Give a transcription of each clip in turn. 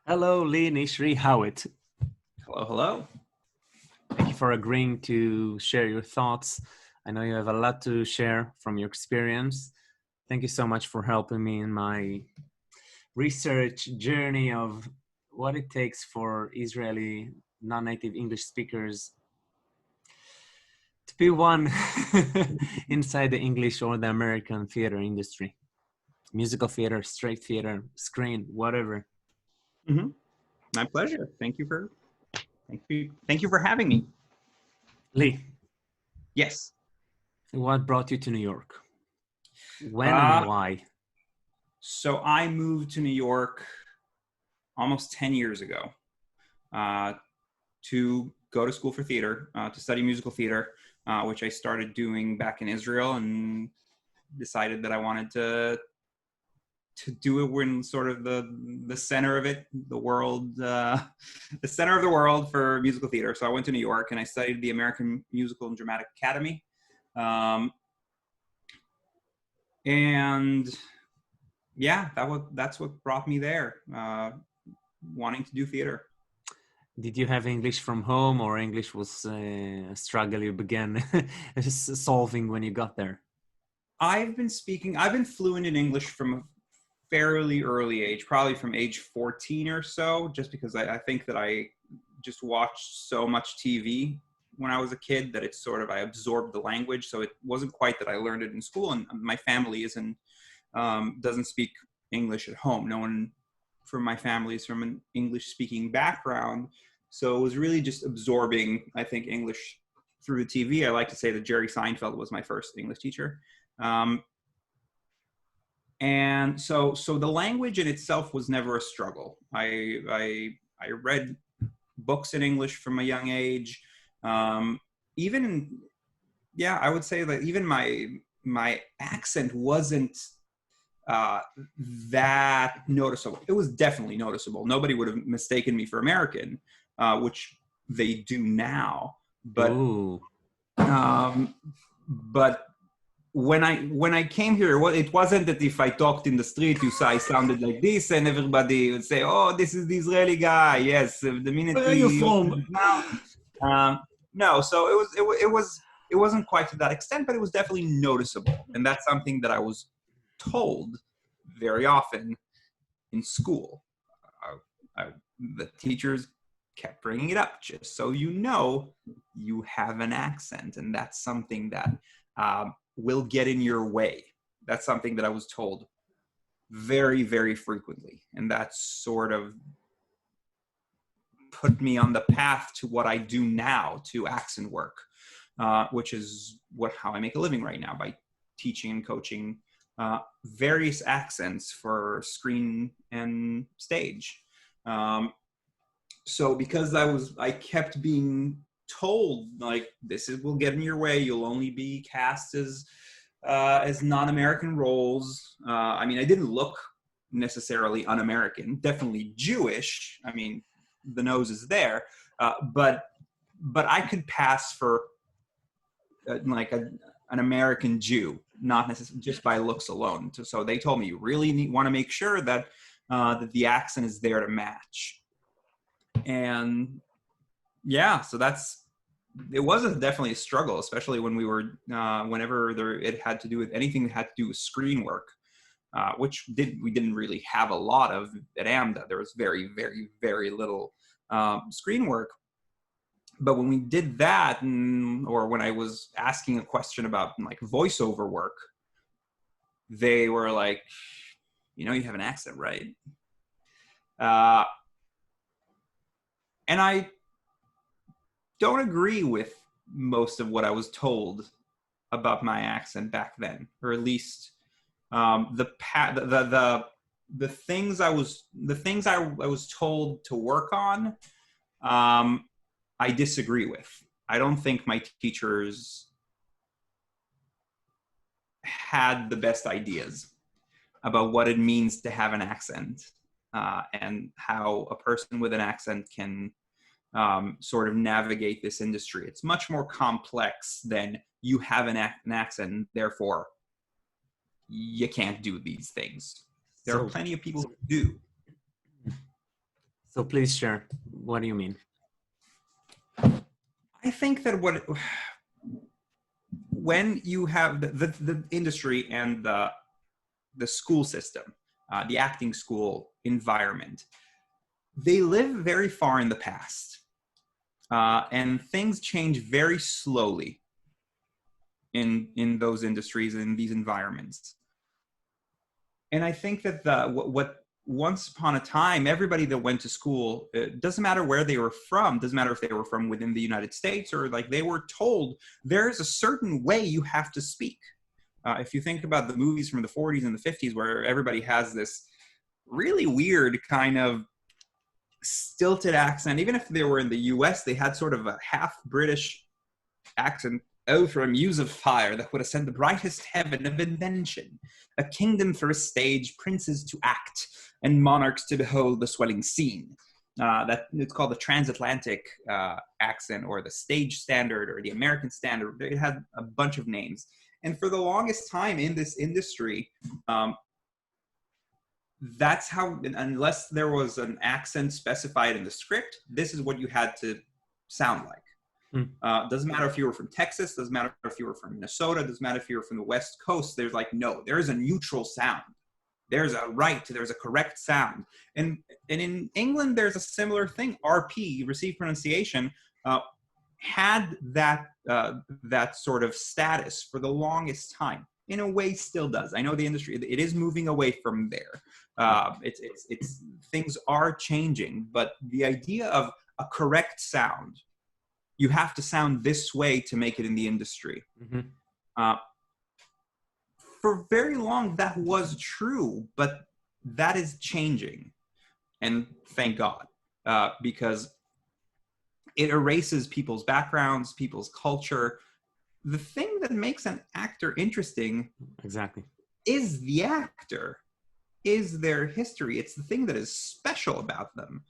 Hello, Lee Nishri Hewit. Hello, hello. Thank you for agreeing to share your thoughts. I know you have a lot to share from your experience. Thank you so much for helping me in my research journey of what it takes for Israeli non-native English speakers to be one inside the English or the American theater industry. Musical theater, straight theater, screen, whatever. Mm-hmm. My pleasure. Thank you for having me. Lee, Yes. what brought you to New York? When and why? So I moved to New York almost 10 years ago to go to school for theater, to study musical theater, which I started doing back in Israel, and decided that I wanted to do it when sort of the center of it, the world, the center of the world for musical theater. So I went to New York and I studied the American Musical and Dramatic Academy. And yeah, that's what brought me there, wanting to do theater. Did you have English from home, or English was a struggle you began solving when you got there? I've been fluent in English from a fairly early age, probably from age 14 or so, just because I think that I just watched so much TV when I was a kid that it's sort of, I absorbed the language. So it wasn't quite that I learned it in school, and my family doesn't speak English at home. No one from my family is from an English speaking background. So it was really just absorbing, I think, English through the TV. I like to say that Jerry Seinfeld was my first English teacher. And so the language in itself was never a struggle. I read books in English from a young age. I would say that even my accent wasn't that noticeable. It was definitely noticeable. Nobody would have mistaken me for American, which they do now. But when I came here, it wasn't that if I talked in the street, I sounded like this, and everybody would say, "Oh, this is the Israeli guy." Yes, the minute where are you from? No, so it wasn't quite to that extent, but it was definitely noticeable, and that's something that I was told very often in school. The teachers kept bringing it up, just so you know, you have an accent, and that's something that will get in your way. That's something that I was told very, very frequently, and that sort of put me on the path to what I do now, to accent work, which is how I make a living right now, by teaching and coaching various accents for screen and stage. So because I kept being told, like, will get in your way, you'll only be cast as non-American roles. I mean, I didn't look necessarily un-American, definitely Jewish. I mean, the nose is there, but I could pass for like an American Jew, not necessarily just by looks alone. So they told me, you really want to make sure that that the accent is there to match. And yeah, so it was definitely a struggle, especially when we were whenever it had to do with anything that had to do with screen work, which we didn't really have a lot of at AMDA. There was very, very, very little screen work. But when we did that, or when I was asking a question about like voiceover work, they were like, you have an accent, right? And I don't agree with most of what I was told about my accent back then, or at least the things I was told to work on. I disagree with. I don't think my teachers had the best ideas about what it means to have an accent, and how a person with an accent can sort of navigate this industry. It's much more complex than you have an accent, therefore you can't do these things. There are plenty of people who do. So please share. What do you mean? I think that when you have the industry and the school system, the acting school environment, they live very far in the past, and things change very slowly in those industries and in these environments. And I think that what once upon a time, everybody that went to school, it doesn't matter where they were from, doesn't matter if they were from within the United States or like they were told there's a certain way you have to speak. If you think about the movies from the 40s and the 50s where everybody has this really weird kind of stilted accent, even if they were in the US, they had sort of a half British accent. Oh, for a muse of fire that would ascend the brightest heaven of invention, a kingdom for a stage, princes to act, and monarchs to behold the swelling scene. That it's called the transatlantic accent, or the stage standard, or the American standard. It had a bunch of names. And for the longest time in this industry, that's how, unless there was an accent specified in the script, this is what you had to sound like. Doesn't matter if you were from Texas, doesn't matter if you were from Minnesota, doesn't matter if you were from the West Coast. There's like, no, there's a neutral sound. There's a correct sound. And in England, there's a similar thing. RP, received pronunciation, had that sort of status for the longest time. In a way, still does. I know the industry, it is moving away from there. It's things are changing, but the idea of a correct sound, you have to sound this way to make it in the industry. Mm-hmm. For very long, that was true, but that is changing. And thank God, because it erases people's backgrounds, people's culture. The thing that makes an actor interesting exactly is the actor, is their history. It's the thing that is special about them.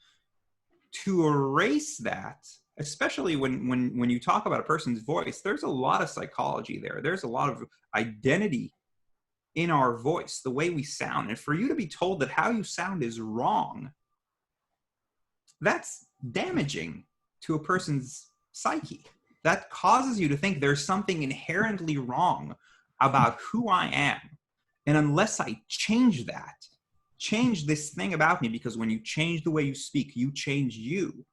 To erase that, especially when you talk about a person's voice, there's a lot of psychology there. There's a lot of identity in our voice, the way we sound. And for you to be told that how you sound is wrong, that's damaging to a person's psyche. That causes you to think there's something inherently wrong about who I am. And unless I change this thing about me, because when you change the way you speak, you change you.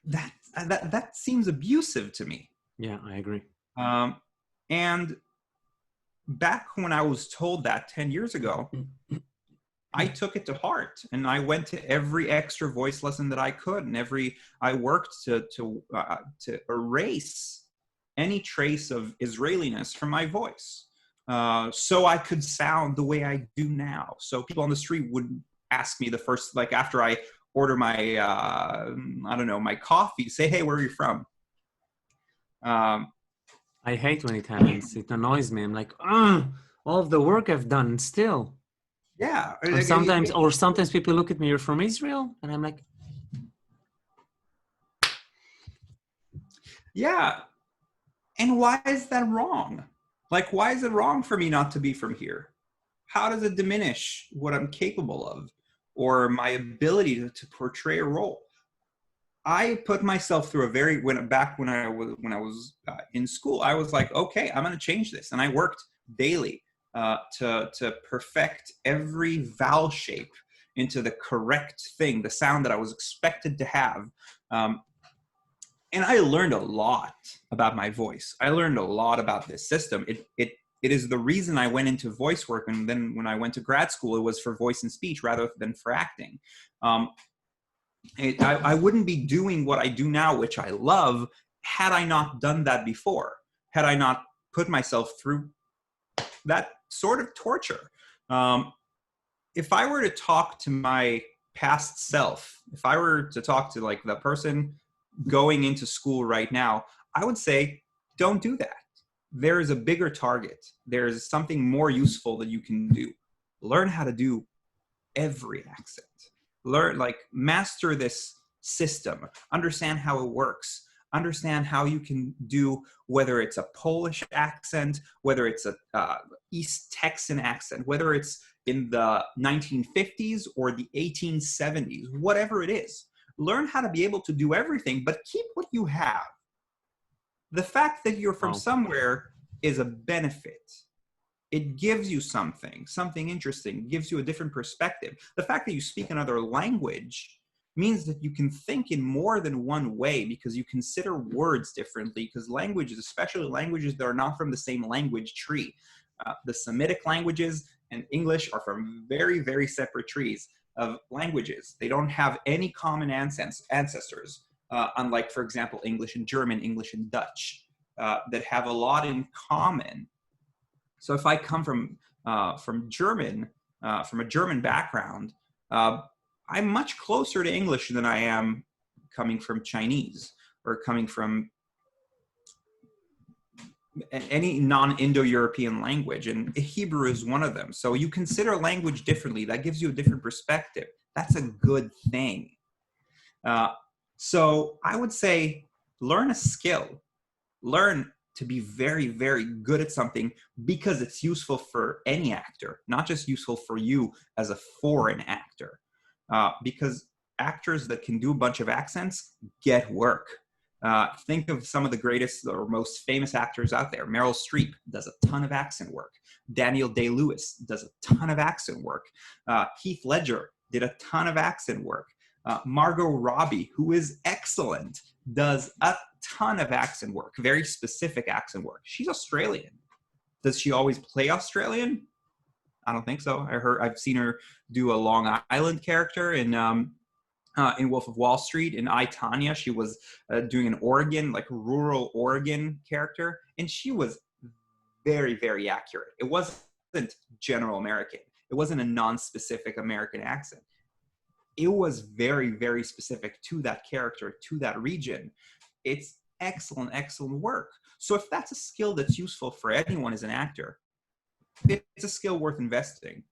That seems abusive to me. Yeah, I agree. And back when I was told that 10 years ago, I took it to heart, and I went to every extra voice lesson that I could, and I worked to erase any trace of Israeliness from my voice, so I could sound the way I do now. So people on the street would ask me the first, like after I order my, my coffee, say, hey, where are you from? I hate when it happens. It annoys me. I'm like, all of the work I've done still. Yeah. Or sometimes people look at me, you're from Israel? And I'm like, yeah. And why is that wrong? Like, why is it wrong for me not to be from here? How does it diminish what I'm capable of or my ability to portray a role? I put myself through when I was in school, I was like, okay, I'm going to change this. And I worked daily to perfect every vowel shape into the correct thing, the sound that I was expected to have. And I learned a lot about my voice. I learned a lot about this system. It is the reason I went into voice work. And then when I went to grad school, it was for voice and speech rather than for acting. I wouldn't be doing what I do now, which I love, had I not done that before, had I not put myself through that sort of torture. If I were to talk to my past self, if I were to talk to like the person going into school right now, I would say, don't do that. There is a bigger target. There's something more useful that you can do. Learn how to do every accent. Master this system, understand how it works, understand how you can do, whether it's a Polish accent, whether it's a East Texan accent, whether it's in the 1950s or the 1870s, whatever it is. Learn how to be able to do everything, but keep what you have. The fact that you're from Wow. somewhere is a benefit. It gives you something interesting, gives you a different perspective. The fact that you speak another language means that you can think in more than one way because you consider words differently, because languages, especially languages that are not from the same language tree, the Semitic languages and English are from very, very separate trees of languages. They don't have any common ancestors, unlike, for example, English and German, English and Dutch, that have a lot in common. So if I come from German, from a German background, I'm much closer to English than I am coming from Chinese or coming from any non-Indo-European language, and Hebrew is one of them. So you consider language differently. That gives you a different perspective. That's a good thing. So I would say learn a skill. Learn to be very, very good at something because it's useful for any actor, not just useful for you as a foreign actor. Because actors that can do a bunch of accents get work. Think of some of the greatest or most famous actors out there. Meryl Streep does a ton of accent work. Daniel Day-Lewis does a ton of accent work. Heath Ledger did a ton of accent work. Margot Robbie, who is excellent, does a ton of accent work, very specific accent work. She's Australian. Does she always play Australian? I don't think so. I've seen her do a Long Island character in Wolf of Wall Street. In I, Tonya, she was doing an Oregon, like rural Oregon character, and she was very, very accurate. It wasn't general American. It wasn't a non-specific American accent. It was very, very specific to that character, to that region. It's excellent, excellent work. So if that's a skill that's useful for anyone as an actor, it's a skill worth investing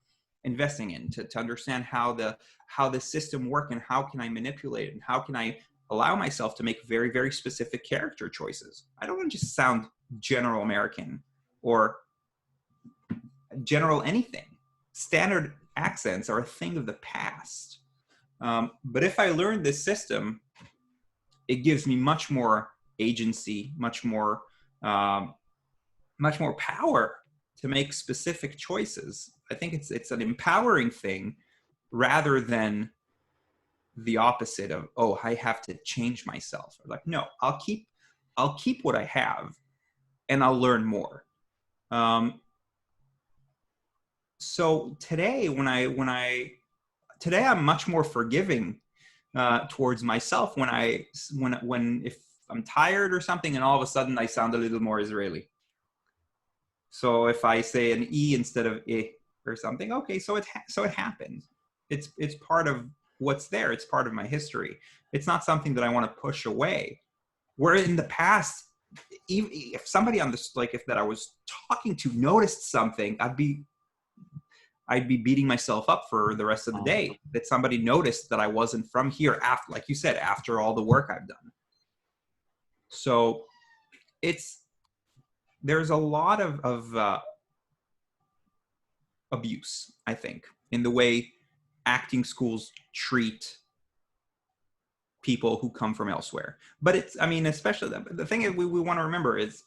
in to understand how the system works and how can I manipulate it and how can I allow myself to make very, very specific character choices. I don't want to just sound general American or general anything. Standard accents are a thing of the past. But if I learn this system, it gives me much more agency, much more power to make specific choices. I think it's an empowering thing rather than the opposite of, oh, I have to change myself. Like, no, I'll keep what I have and I'll learn more. So today, today I'm much more forgiving towards myself when if I'm tired or something and all of a sudden I sound a little more Israeli. So if I say an E instead of I or something, okay, so it happened. It's part of what's there. It's part of my history. It's not something that I want to push away. Where in the past, even if somebody on this, like if that I was talking to noticed something, I'd be beating myself up for the rest of the day that somebody noticed that I wasn't from here after, like you said, after all the work I've done. So there's a lot of abuse, I think, in the way acting schools treat people who come from elsewhere. But especially the thing that we want to remember is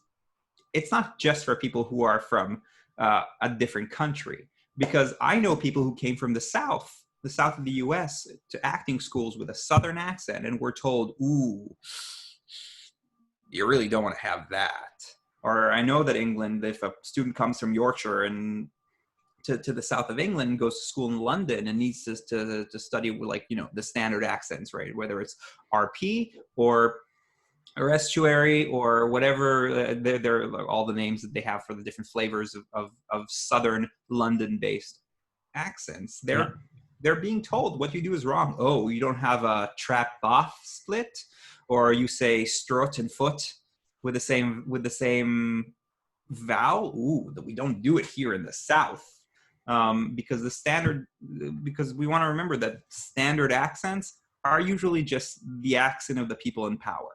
it's not just for people who are from a different country. Because I know people who came from the South of the US to acting schools with a Southern accent and were told, ooh, you really don't want to have that. Or I know that England, if a student comes from Yorkshire and to the south of England, goes to school in London and needs to study like, the standard accents, right? Whether it's RP or estuary or whatever, they're all the names that they have for the different flavors of Southern London-based accents. They're being told what you do is wrong. Oh, you don't have a trap boff split, or you say strut and foot with the same vowel. Ooh, that we don't do it here in the South. Because we want to remember that standard accents are usually just the accent of the people in power.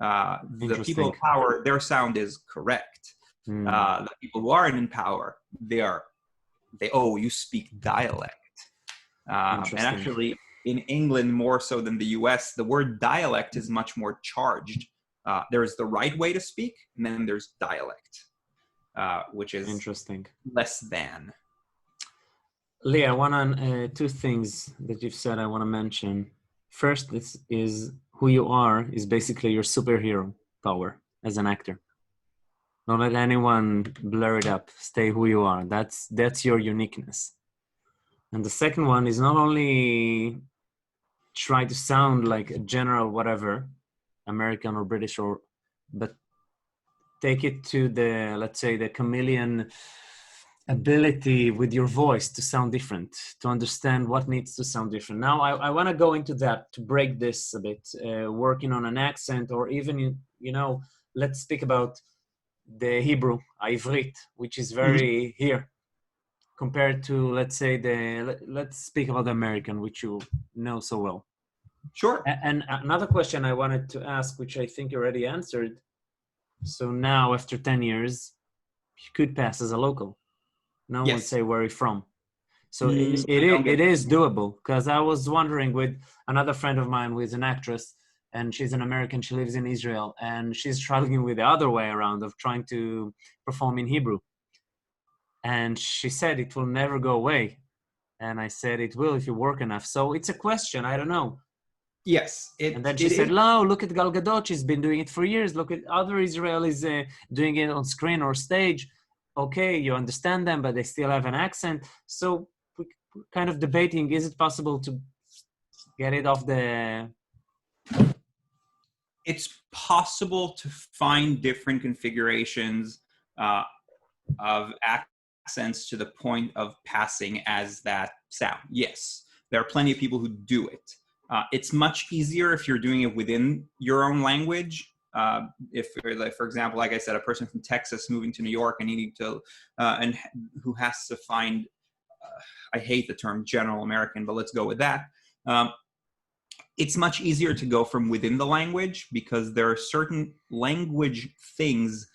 The people in power, their sound is correct. The people who aren't in power, they are you speak dialect. And Interesting. actually, in England, more so than the US, the word dialect is much more charged. There's the right way to speak, and then there's dialect, which is Interesting. less than. Lee, I want to, two things that you've said I want to mention. First, is who you are is basically your superhero power as an actor. Don't let anyone blur it up. Stay who you are. That's your uniqueness. And the second one is not only try to sound like a general whatever, American or British, but take it to the, let's say, the chameleon ability with your voice to sound different, to understand what needs to sound different. Now, I want to go into that to break this a bit, working on an accent, or even, let's speak about the Hebrew, Ivrit, which is very here compared to, let's say, let's speak about the American, which you know so well. Sure. And another question I wanted to ask, which I think you already answered. So now, after 10 years, you could pass as a local. No one would say where you're from. So it is doable, because I was wondering with another friend of mine who is an actress, and she's an American, she lives in Israel, and she's struggling with the other way around of trying to perform in Hebrew. And she said it will never go away. And I said it will if you work enough. So it's a question, I don't know. Yes. And then she said, no, look at Gal Gadot, she's been doing it for years. Look at other Israelis doing it on screen or stage. Okay, you understand them, but they still have an accent. So we're kind of debating, is it possible to get it off the... It's possible to find different configurations of accents to the point of passing as that sound. Yes, there are plenty of people who do it. It's much easier if you're doing it within your own language. If, like, for example, like I said, a person from Texas moving to New York and needing to, and who has to find, I hate the term general American, but let's go with that. It's much easier to go from within the language because there are certain language things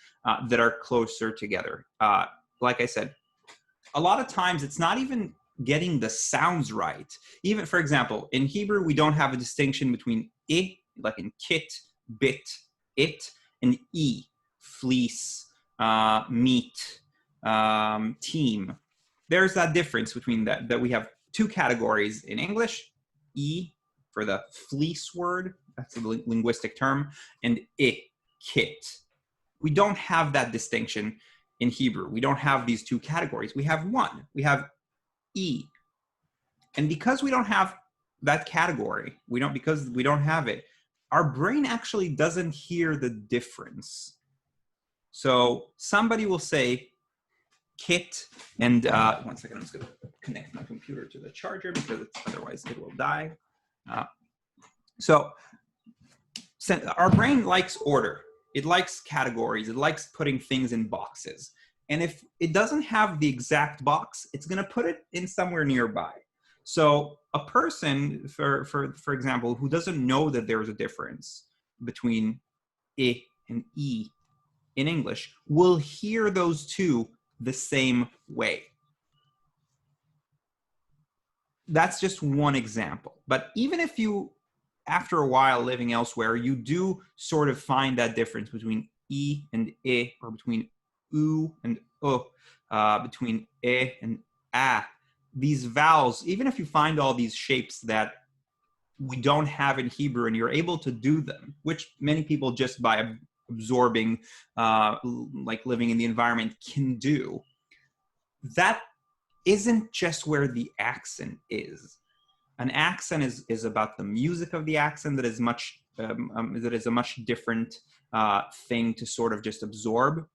that are closer together. Like I said, a lot of times it's not even getting the sounds right. Even, for example, in Hebrew, we don't have a distinction between I, like in kit, bit, it, and E, fleece, meat, team. There's that difference between that we have two categories in English, E for the fleece word, that's a linguistic term, and I, kit. We don't have that distinction in Hebrew. We don't have these two categories. We have one. We have E. And because we don't have that category, because we don't have it, our brain actually doesn't hear the difference. So somebody will say kit, and one second, I'm just going to connect my computer to the charger because otherwise it will die. So our brain likes order. It likes categories. It likes putting things in boxes. And if it doesn't have the exact box, it's going to put it in somewhere nearby. So a person, for example, who doesn't know that there is a difference between I and E in English will hear those two the same way. That's just one example. But even if you, after a while living elsewhere, you do sort of find that difference between E and I, or between U and U, between E and A. These vowels, even if you find all these shapes that we don't have in Hebrew and you're able to do them, which many people just by absorbing, like living in the environment can do, that isn't just where the accent is. An accent is about the music of the accent that is a much different thing to sort of just absorb,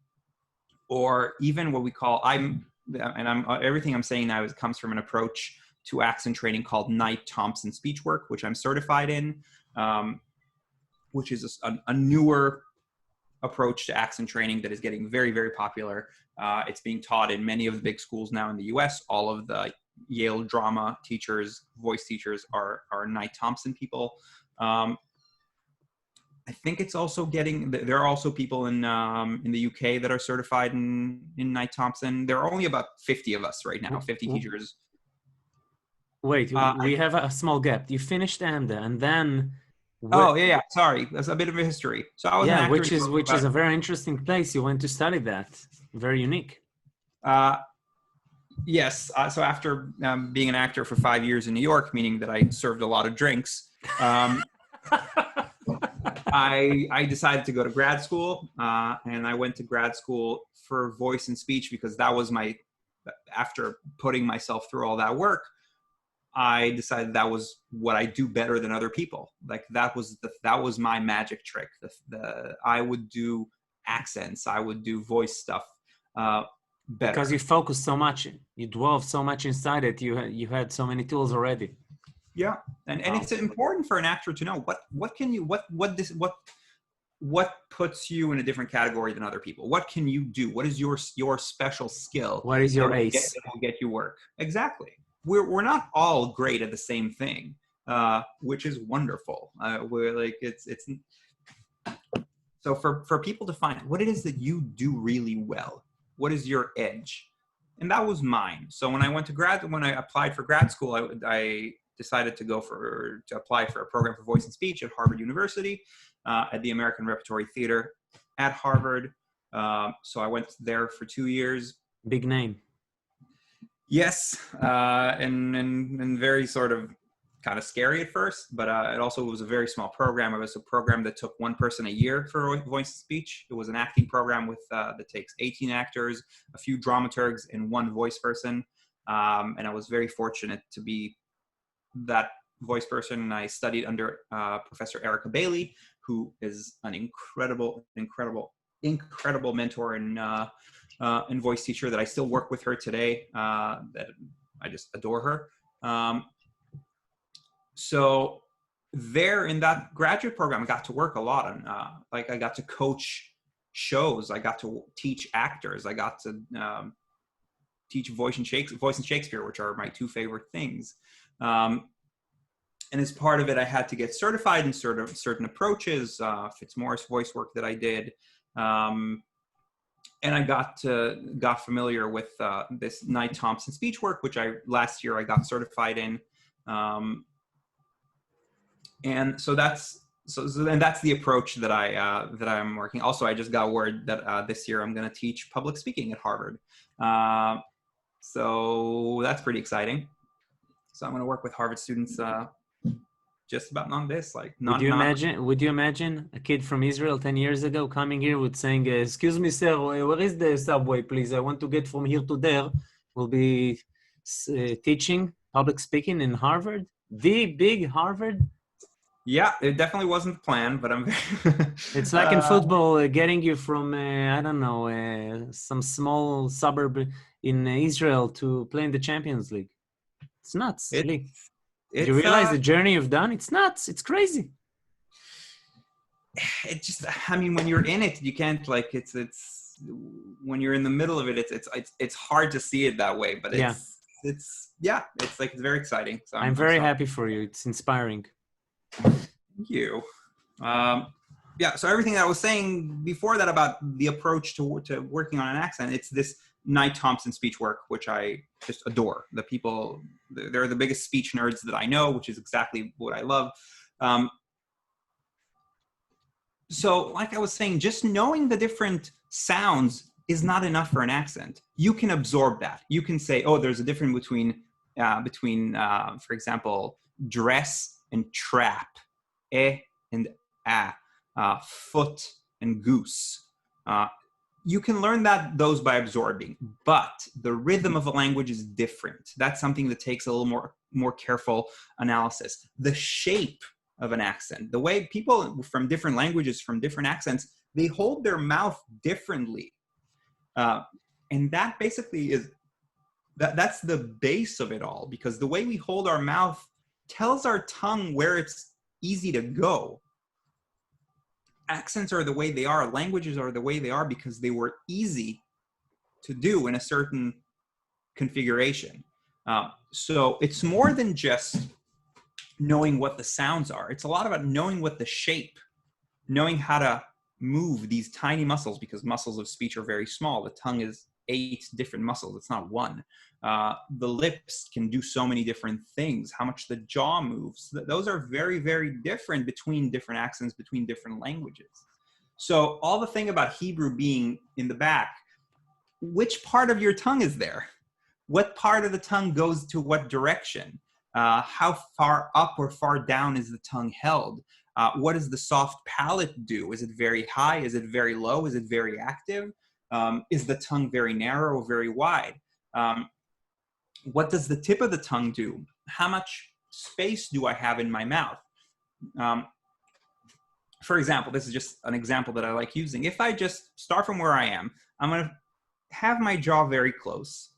or even what we call everything I'm saying now comes from an approach to accent training called Knight-Thompson speech work, which I'm certified in, which is a newer approach to accent training that is getting very, very popular. It's being taught in many of the big schools now in the US. All of the Yale drama teachers, voice teachers are Knight-Thompson people. I think it's also getting. There are also people in the UK that are certified in Knight Thompson. There are only about 50 of us right now, 50 teachers. Wait, we have a small gap. You finished AMDA, and then. Oh yeah. Sorry, that's a bit of a history. So I was an actor. Which is a very interesting place. You went to study that. Very unique. Yes. So after being an actor for 5 years in New York, meaning that I served a lot of drinks, I decided to go to grad school, and I went to grad school for voice and speech because that was after putting myself through all that work, I decided that was what I do better than other people. Like that was my magic trick. I would do accents, I would do voice stuff better. Because you focused so much, you dwelled so much inside it. You had so many tools already. Yeah, and it's important for an actor to know what puts you in a different category than other people. What can you do? What is your special skill? What is your ace? That will get you work. Exactly. We're not all great at the same thing, which is wonderful. We're like it's so for people to find what it is that you do really well. What is your edge? And that was mine. So when I applied for grad school, I decided to apply for a program for voice and speech at Harvard University, at the American Repertory Theater at Harvard. So I went there for 2 years. Big name. Yes, and very sort of kind of scary at first, but it also was a very small program. It was a program that took one person a year for voice and speech. It was an acting program that takes 18 actors, a few dramaturgs, and one voice person. And I was very fortunate to be that voice person. And I studied under Professor Erica Bailey, who is an incredible mentor and voice teacher that I still work with her today. That I just adore her. So there in that graduate program, I got to work a lot on, I got to coach shows. I got to teach actors. I got to teach voice and Shakespeare, which are my two favorite things. And as part of it, I had to get certified in certain approaches, Fitzmaurice voice work that I did. And I got familiar with this Knight Thompson speech work, which last year I got certified in. And so that's the approach that I'm working. Also, I just got word that this year I'm going to teach public speaking at Harvard. So that's pretty exciting. So I'm going to work with Harvard students just about on this. Would you imagine a kid from Israel 10 years ago coming here with saying, "Excuse me, sir, where is the subway, please? I want to get from here to there." Will be teaching public speaking in Harvard, the big Harvard. Yeah, it definitely wasn't the plan, but I'm It's like in football, getting you from, I don't know, some small suburb in Israel to play in the Champions League. It's nuts. Do you realize the journey you've done? It's nuts. It's crazy. It just, I mean, when you're in it, you can't it's when you're in the middle of it, it's hard to see it that way, but it's very exciting. So I'm very happy for you. It's inspiring. Thank you. So everything that I was saying before that about the approach to working on an accent, it's this Knight Thompson speech work, which I just adore. The people, they're the biggest speech nerds that I know, which is exactly what I love. So like I was saying, just knowing the different sounds is not enough for an accent. You can absorb that. You can say, oh, there's a difference between for example, dress and trap, and foot and goose. You can learn those by absorbing, but the rhythm of a language is different. That's something that takes a little more careful analysis. The shape of an accent, the way people from different languages, from different accents, they hold their mouth differently. And that basically that's the base of it all, because the way we hold our mouth tells our tongue where it's easy to go. Accents are the way they are. Languages are the way they are because they were easy to do in a certain configuration. So it's more than just knowing what the sounds are. It's a lot about knowing what the shape knowing how to move these tiny muscles, because muscles of speech are very small. The tongue is 8 different muscles. It's not one. The lips can do so many different things. How much the jaw moves. Those are very, very different between different accents, between different languages. So all the thing about Hebrew being in the back, which part of your tongue is there? What part of the tongue goes to what direction? How far up or far down is the tongue held? What does the soft palate do? Is it very high? Is it very low? Is it very active? Is the tongue very narrow or very wide? What does the tip of the tongue do? How much space do I have in my mouth? For example, this is just an example that I like using. If I just start from where I am, I'm going to have my jaw very close.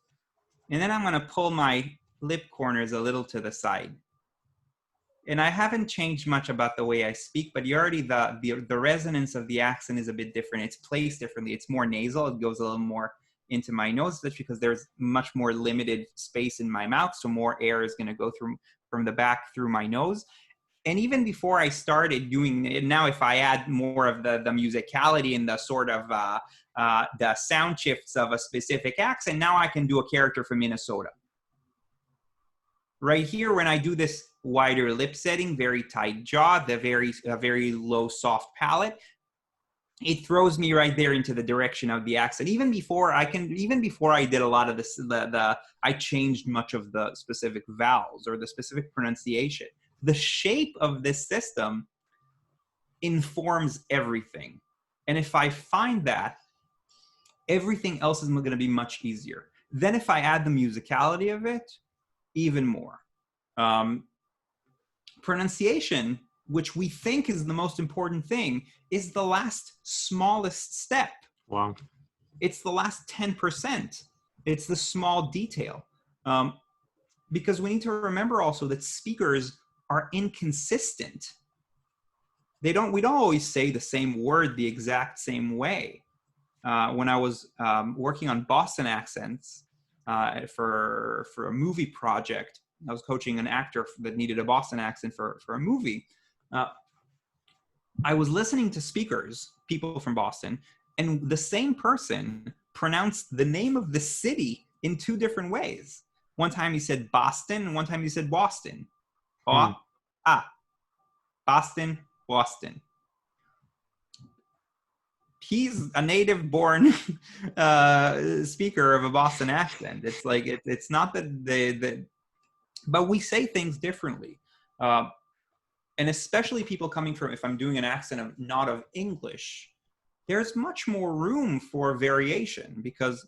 And then I'm going to pull my lip corners a little to the side. And I haven't changed much about the way I speak, but you already, the resonance of the accent is a bit different. It's placed differently. It's more nasal. It goes a little more into my nose. That's because there's much more limited space in my mouth. So more air is going to go through from the back through my nose. And even before I started doing it, now if I add more of the musicality and the sort of the sound shifts of a specific accent, now I can do a character from Minnesota. Right here, when I do this wider lip setting, very tight jaw, the very low soft palate, it throws me right there into the direction of the accent. Even before I did a lot of this, I changed much of the specific vowels or the specific pronunciation. The shape of this system informs everything. And if I find that, everything else is going to be much easier. Then if I add the musicality of it, even more. Pronunciation, which we think is the most important thing, is the last smallest step. Wow. It's the last 10%. It's the small detail. Because we need to remember also that speakers are inconsistent. We don't always say the same word the exact same way. When I was working on Boston accents for a movie project, I was coaching an actor that needed a Boston accent for a movie. I was listening to speakers, people from Boston, and the same person pronounced the name of the city in 2 different ways. One time he said Boston, and one time he said Boston. Boston, Boston. He's a native-born speaker of a Boston accent. It's like it's not that but we say things differently, and especially people coming from, if I'm doing an accent of not of English, there's much more room for variation because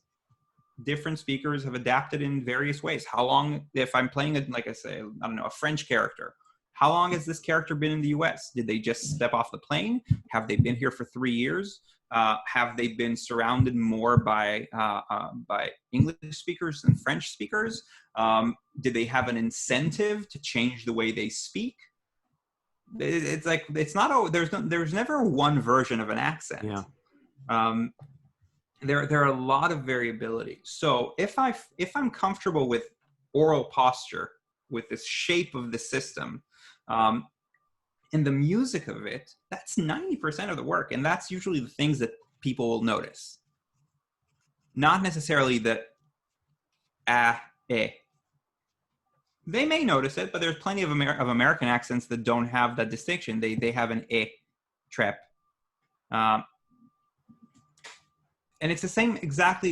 different speakers have adapted in various ways. How long, if I'm playing it, like I say, I don't know, a French character, how long has this character been in the US? Did they just step off the plane? Have they been here for 3 years? Have they been surrounded more by English speakers than French speakers? Did they have an incentive to change the way they speak? It's like, it's not, there's never one version of an accent. Yeah. There are a lot of variability. So if I'm comfortable with oral posture, with this shape of the system, and the music of it, that's 90% of the work. And that's usually the things that people will notice. Not necessarily that eh. They may notice it, but there's plenty of American accents that don't have that distinction. They have an trap. And it's the same exact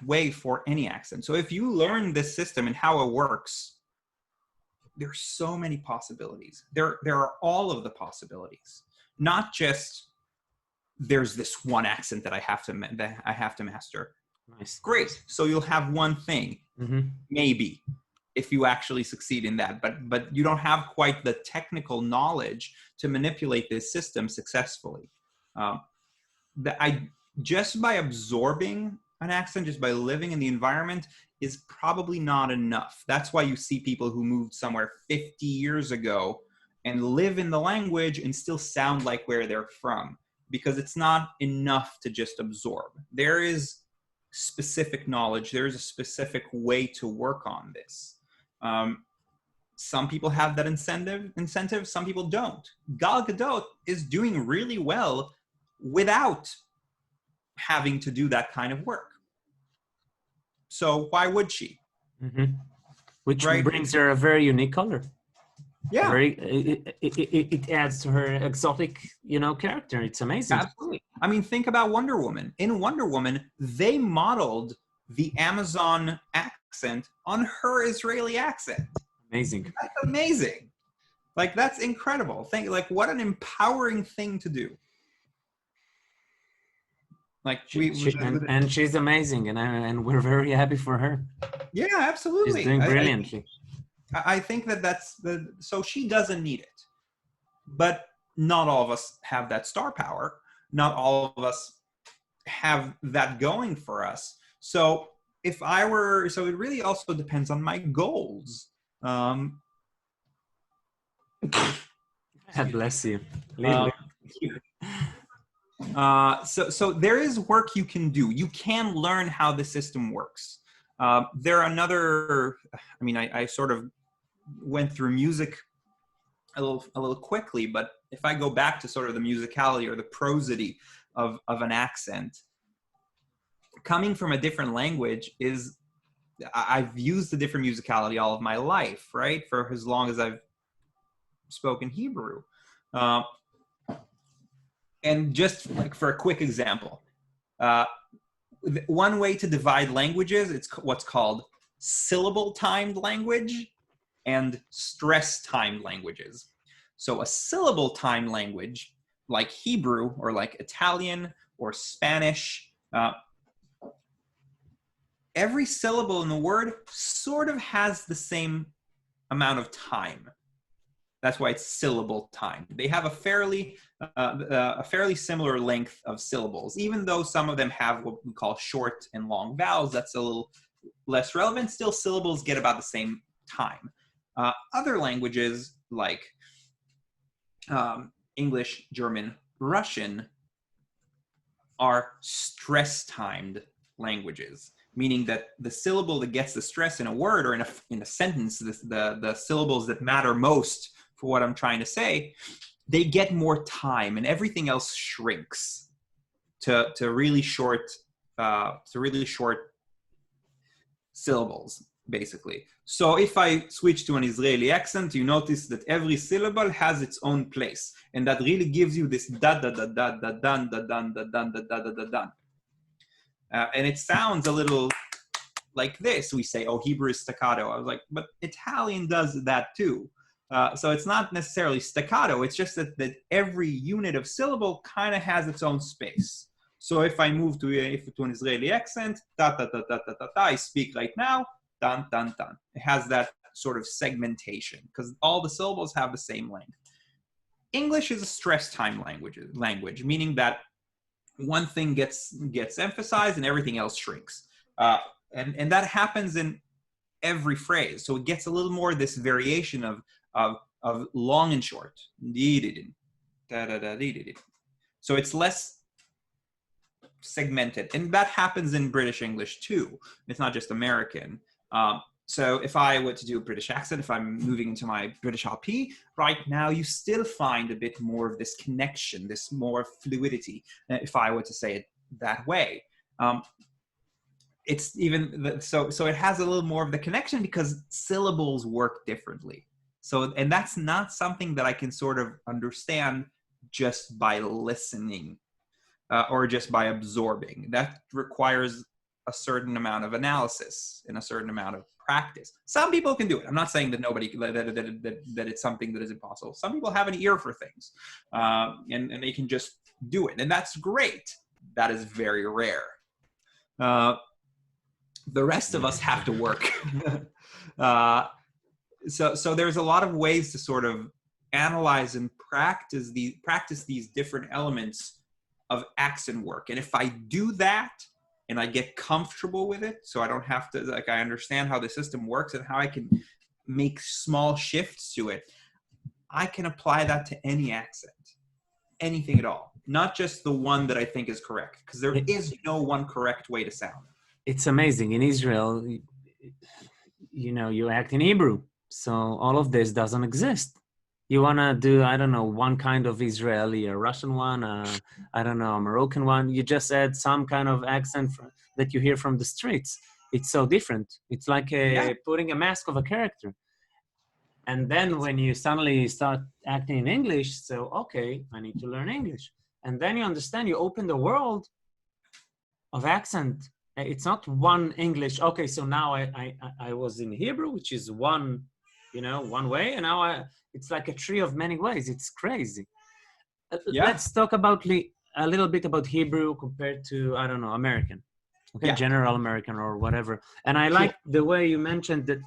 way for any accent. So if you learn this system and how it works, there's so many possibilities. There are all of the possibilities, not just there's this one accent that I have to master. Nice. Great. So you'll have one thing, maybe, if you actually succeed in that. But you don't have quite the technical knowledge to manipulate this system successfully. Just by absorbing an accent, just by living in the environment, is probably not enough. That's why you see people who moved somewhere 50 years ago and live in the language and still sound like where they're from, because it's not enough to just absorb. There is specific knowledge. There's a specific way to work on this. Some people have that incentive. Some people don't. Gal Gadot is doing really well without having to do that kind of work. So why would she? Mm-hmm. Which Right? brings her a very unique color. Yeah. It adds to her exotic, character. It's amazing. Absolutely. I mean, think about Wonder Woman. In Wonder Woman, they modeled the Amazon accent on her Israeli accent. Amazing. That's amazing. Like, that's incredible. Think, like, what an empowering thing to do. Like, and she's amazing, and we're very happy for her. Yeah, absolutely. She's doing brilliantly. I think so she doesn't need it. But not all of us have that star power. Not all of us have that going for us. So it really also depends on my goals. God bless you. So there is work you can do. You can learn how the system works. I sort of went through music a little quickly, but if I go back to sort of the musicality or the prosody of an accent, coming from a different language I've used the different musicality all of my life, right? For as long as I've spoken Hebrew. And just like for a quick example, one way to divide languages, it's what's called syllable timed language and stress timed languages. So a syllable timed language like Hebrew or like Italian or Spanish, every syllable in the word sort of has the same amount of time. That's why it's syllable timed. They have a fairly similar length of syllables, even though some of them have what we call short and long vowels. That's a little less relevant. Still, syllables get about the same time. Other languages like English, German, Russian are stress-timed languages, meaning that the syllable that gets the stress in a word or in a sentence, the syllables that matter most for what I'm trying to say, they get more time, and everything else shrinks to really short syllables, basically. So if I switch to an Israeli accent, you notice that every syllable has its own place, and that really gives you this da da da da da dan da dan da dan da da da da dan. And it sounds a little like this. We say, oh, Hebrew is staccato. I was like, but Italian does that too. So it's not necessarily staccato. It's just that every unit of syllable kind of has its own space. So if I move to an Israeli accent, da, da, da, da, da, da, da, I speak right now, dan, dan, dan. It has that sort of segmentation because all the syllables have the same length. English is a stress time language, meaning that one thing gets emphasized and everything else shrinks. And that happens in every phrase. So it gets a little more this variation of long and short. So it's less segmented. And that happens in British English too. It's not just American. So if I were to do a British accent, if I'm moving into my British RP, right now you still find a bit more of this connection, this more fluidity, if I were to say it that way. It's even, so it has a little more of the connection because syllables work differently. So, and that's not something that I can sort of understand just by listening or just by absorbing. That requires a certain amount of analysis and a certain amount of practice. Some people can do it. I'm not saying that that it's something that is impossible. Some people have an ear for things and they can just do it. And that's great. That is very rare. The rest of us have to work. So there's a lot of ways to sort of analyze and practice these different elements of accent work. And if I do that and I get comfortable with it, so I don't have to, like, I understand how the system works and how I can make small shifts to it, I can apply that to any accent, anything at all, not just the one that I think is correct, because there is no one correct way to sound. It's amazing. In Israel, you act in Hebrew. So all of this doesn't exist. You want to do, I don't know, one kind of Israeli, a Russian one, I don't know, a Moroccan one. You just add some kind of accent that you hear from the streets. It's so different. It's like putting a mask of a character. And then when you suddenly start acting in English, so, okay, I need to learn English. And then you understand, you open the world of accent. It's not one English. Okay, so now I was in Hebrew, which is one, one way. And now it's like a tree of many ways. It's crazy. Let's talk about a little bit about Hebrew compared to, I don't know, American. Okay, general American or whatever. And I like the way you mentioned that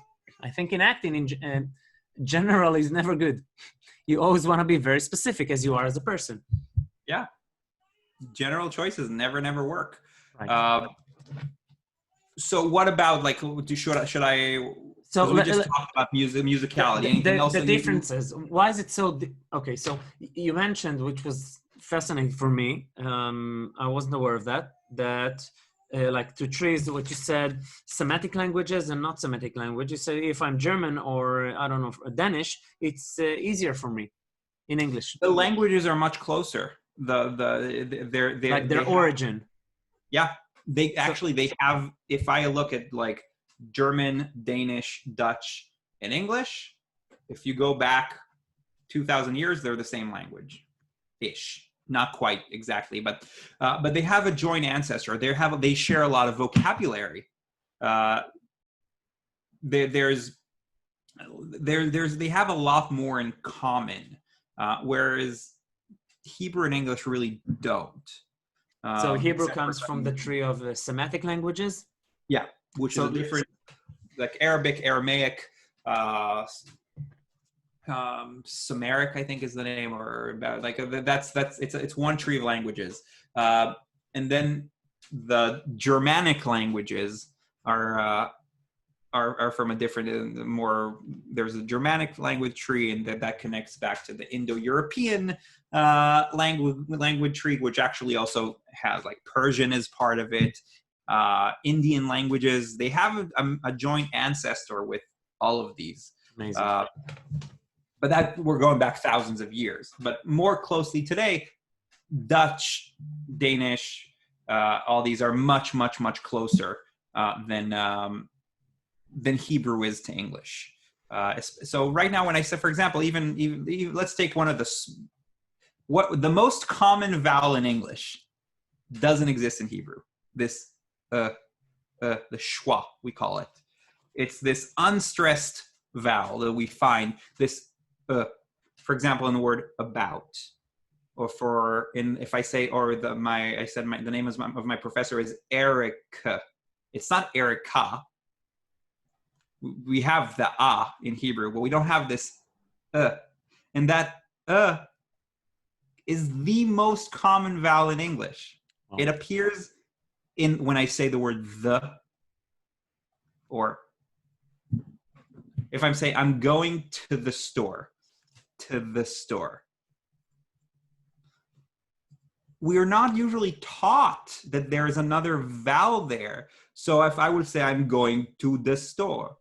I think in acting, general is never good. You always want to be very specific as you are as a person. Yeah. General choices never work. Right. So what about should I? So we just talked about musicality. Anything else? The differences. Why is it so? Okay, so you mentioned, which was fascinating for me. I wasn't aware of that. Like to trees, what you said, Semitic languages and not Semitic languages. So if I'm German or I don't know Danish, it's easier for me in English. The languages are much closer. Their origin. They have. If I look at like German, Danish, Dutch, and English, if you go back 2,000 years, they're the same language-ish. Not quite exactly, but they have a joint ancestor. They share a lot of vocabulary. They have a lot more in common, whereas Hebrew and English really don't. So Hebrew comes from the tree of Semitic languages? Yeah, which is a different, like Arabic, Aramaic, Samaric, I think is the name, or about like it's one tree of languages, and then the Germanic languages are from a different, more. There's a Germanic language tree, and that connects back to the Indo-European language tree, which actually also has like Persian as part of it. Indian languages, they have a joint ancestor with all of these. Amazing. But that we're going back thousands of years. But more closely today, Dutch, Danish, all these are much closer than Hebrew is to English. So right now, when I say, for example, even let's take one of the most common vowel in English doesn't exist in Hebrew. This the schwa, we call it. It's this unstressed vowel that we find this. For example, in the word about, or if I say, or the name of my professor is Erica. It's not Erica. We have the in Hebrew, but we don't have this and that is the most common vowel in English. Wow. It appears when I say the word the, or if I'm saying I'm going to the store. We are not usually taught that there is another vowel there. So if I would say I'm going to the store,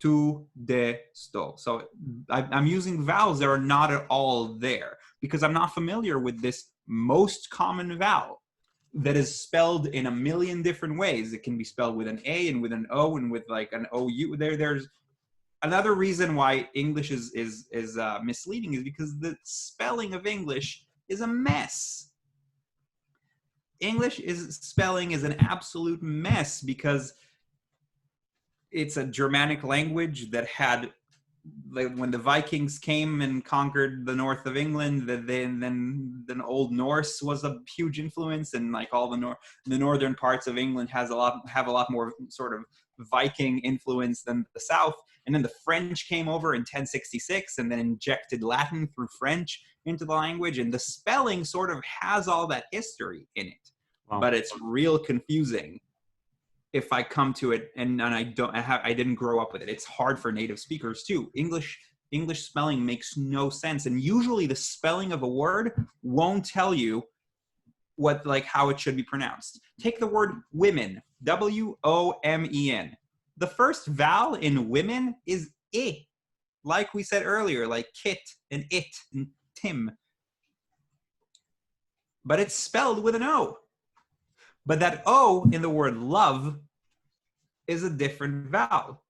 to the store. So I'm using vowels that are not at all there because I'm not familiar with this most common vowel that is spelled in a million different ways. It can be spelled with an A and with an O and with like an OU. There's another reason why English is misleading is because the spelling of English is a mess. English spelling is an absolute mess because it's a Germanic language that had, like, when the Vikings came and conquered the north of England, then Old Norse was a huge influence, and like all the northern parts of England have a lot more sort of Viking influence than the South. And then the French came over in 1066 and then injected Latin through French into the language, and the spelling sort of has all that history in it. Wow. But it's real confusing if I come to it and I didn't grow up with it. It's hard for native speakers too. English spelling makes no sense, and usually the spelling of a word won't tell you how it should be pronounced. Take the word women, WOMEN. The first vowel in women is I. like we said earlier, like kit and it and Tim. But it's spelled with an O. But that O in the word love is a different vowel.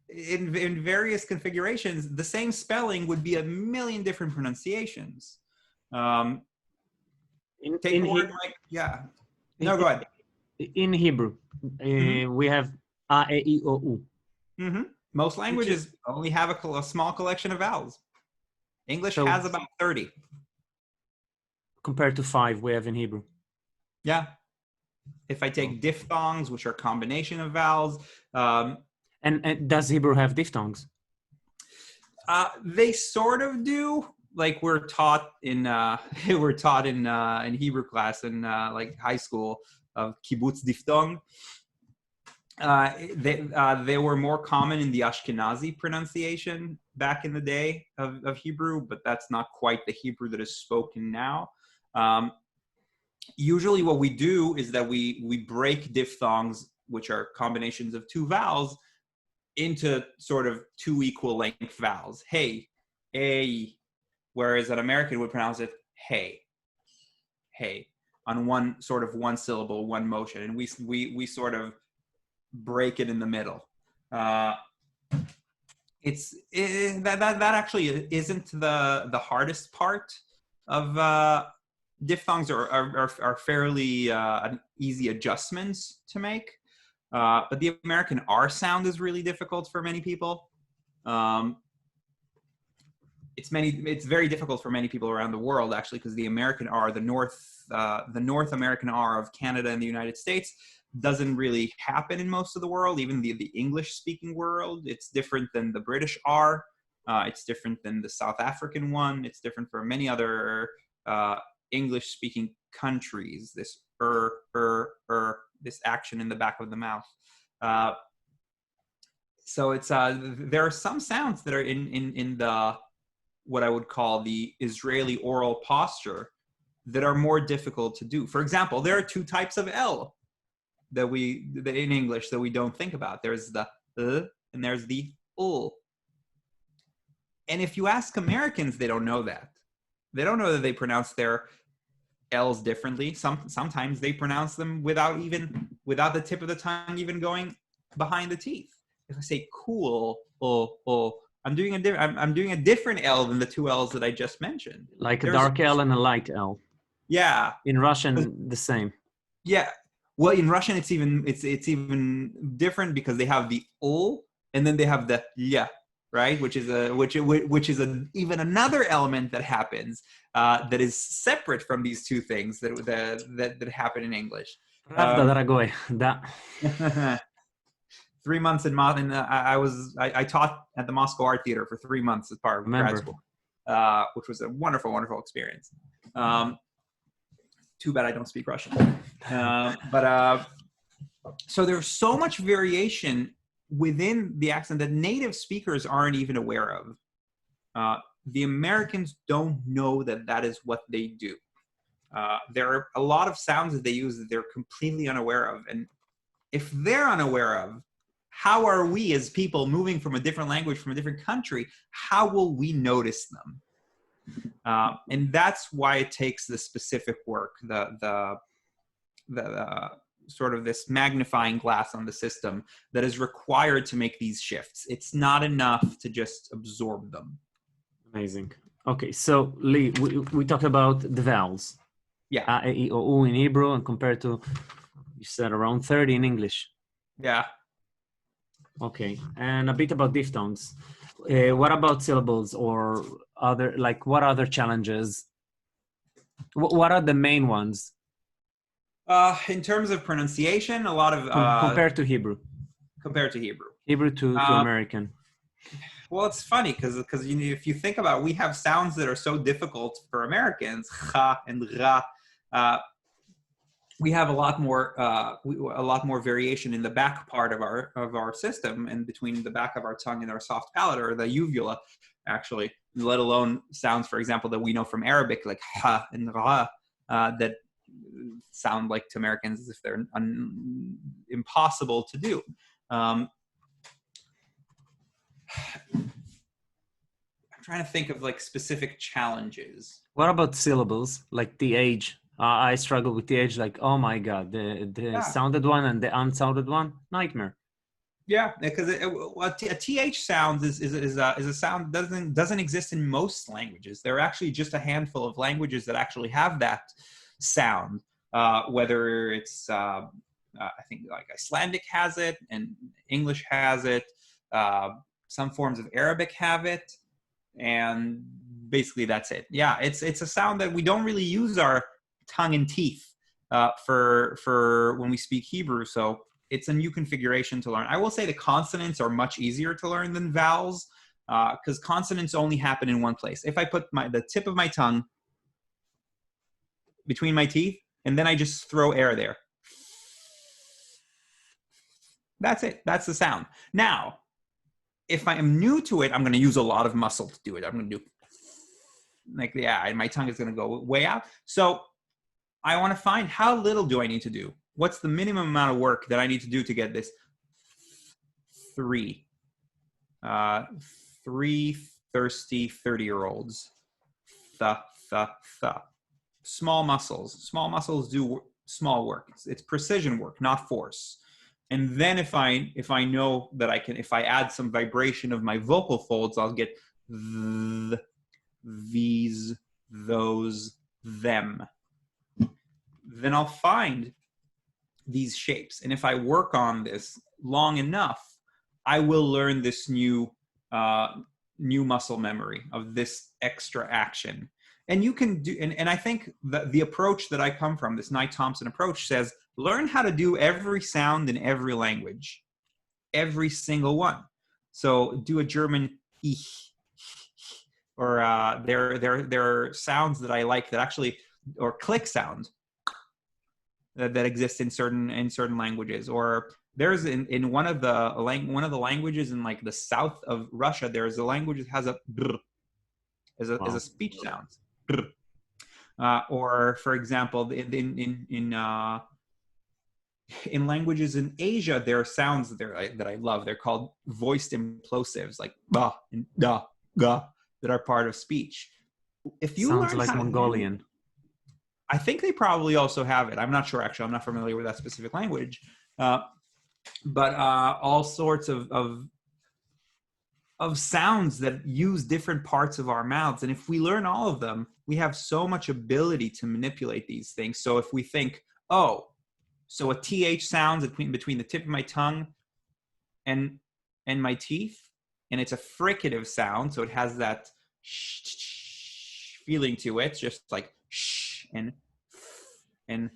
In various configurations, the same spelling would be a million different pronunciations. Take a word like, No, go ahead. In Hebrew, we have A, E, I, O, U. Mm-hmm. Most languages only have a small collection of vowels. English has about 30. Compared to 5 we have in Hebrew. Yeah. If I take diphthongs, which are a combination of vowels. And does Hebrew have diphthongs? They sort of do. Like we're taught in Hebrew class in like high school of kibbutz diphthong. They were more common in the Ashkenazi pronunciation back in the day of Hebrew, but that's not quite the Hebrew that is spoken now. Usually what we do is that we break diphthongs, which are combinations of two vowels, into sort of two equal length vowels. Hey, a, whereas an American would pronounce it hey, hey, on one syllable, one motion, and we sort of break it in the middle. That actually isn't the hardest part of diphthongs. Are fairly easy adjustments to make, but the American R sound is really difficult for many people. It's very difficult for many people around the world, actually, because the American R, the North American R of Canada and the United States, doesn't really happen in most of the world, even the English-speaking world. It's different than the British R. It's different than the South African one. It's different for many other English-speaking countries. This this action in the back of the mouth. So it's there are some sounds that are in the what I would call the Israeli oral posture that are more difficult to do. For example, there are two types of L that in English that we don't think about. There's the and there's the ul. And if you ask Americans, they don't know that. They don't know that they pronounce their L's differently. Sometimes they pronounce them without the tip of the tongue even going behind the teeth. If I say cool, I'm doing a different L than the two L's that I just mentioned. Like a dark L and a light L. Yeah. In Russian, the same. Yeah. Well, in Russian, it's even different because they have the ul and then they have the ya, right? Which is even another element that happens that is separate from these two things that happen in English. Pravda, dорогой, да. 3 months I taught at the Moscow Art Theater for 3 months as part of grad school, which was a wonderful, wonderful experience. Too bad I don't speak Russian. So there's so much variation within the accent that native speakers aren't even aware of. The Americans don't know that is what they do. There are a lot of sounds that they use that they're completely unaware of. And if they're unaware of, how are we as people moving from a different language, from a different country, how will we notice them? And that's why it takes the specific work, the sort of this magnifying glass on the system that is required to make these shifts. It's not enough to just absorb them. Amazing. Okay, so Lee, we talked about the vowels. Yeah. A, E, I, O, U in Hebrew, and compared to, you said around 30 in English. Yeah. Okay, and a bit about diphthongs. What about syllables or what other challenges? What are the main ones? In terms of pronunciation, a lot of compared to Hebrew. Compared to Hebrew. Hebrew to American. Well, it's funny because if you think about it, we have sounds that are so difficult for Americans, cha and ra. We have a lot more variation in the back part of our system, and between the back of our tongue and our soft palate, or the uvula, actually, let alone sounds, for example, that we know from Arabic, like ha and ra, that sound like to Americans as if they're impossible to do. I'm trying to think of like specific challenges. What about syllables, like the age? I struggle with the age. Like, oh my god, the Yeah. sounded one and the unsounded one, nightmare. Yeah, because a th sound is a sound that doesn't exist in most languages. There are actually just a handful of languages that actually have that sound. Whether it's I think like Icelandic has it, and English has it. Some forms of Arabic have it, and basically that's it. Yeah, it's a sound that we don't really use our tongue and teeth for when we speak Hebrew. So it's a new configuration to learn. I will say the consonants are much easier to learn than vowels because consonants only happen in one place. If I put the tip of my tongue between my teeth and then I just throw air there, that's it. That's the sound. Now, if I am new to it, I'm going to use a lot of muscle to do it. I'm going to do like, yeah, and my tongue is going to go way out. So I want to find how little do I need to do? What's the minimum amount of work that I need to do to get this three thirsty 30-year-olds? Small muscles do small work. It's precision work, not force. And then if I know that I can, if I add some vibration of my vocal folds, I'll get these, those, them. Then I'll find these shapes. And if I work on this long enough, I will learn this new muscle memory of this extra action. And you can do, and I think that the approach that I come from, this Nye Thompson approach, says learn how to do every sound in every language, every single one. So do a German ich, or there are sounds that I like that actually, or click sound that exists in certain languages. Or there's in one of the languages in like the south of Russia, there's a language that has a brr as a speech sound. Or for example, in languages in Asia, there are sounds that I love. They're called voiced implosives, like ba and da, ga, that are part of speach. If you Sounds learn like how Mongolian. I think they probably also have it. I'm not sure, actually. I'm not familiar with that specific language. But all sorts of sounds that use different parts of our mouths. And if we learn all of them, we have so much ability to manipulate these things. So if we think, oh, so a TH sounds between the tip of my tongue and my teeth, and it's a fricative sound, so it has that feeling to it, just like sh and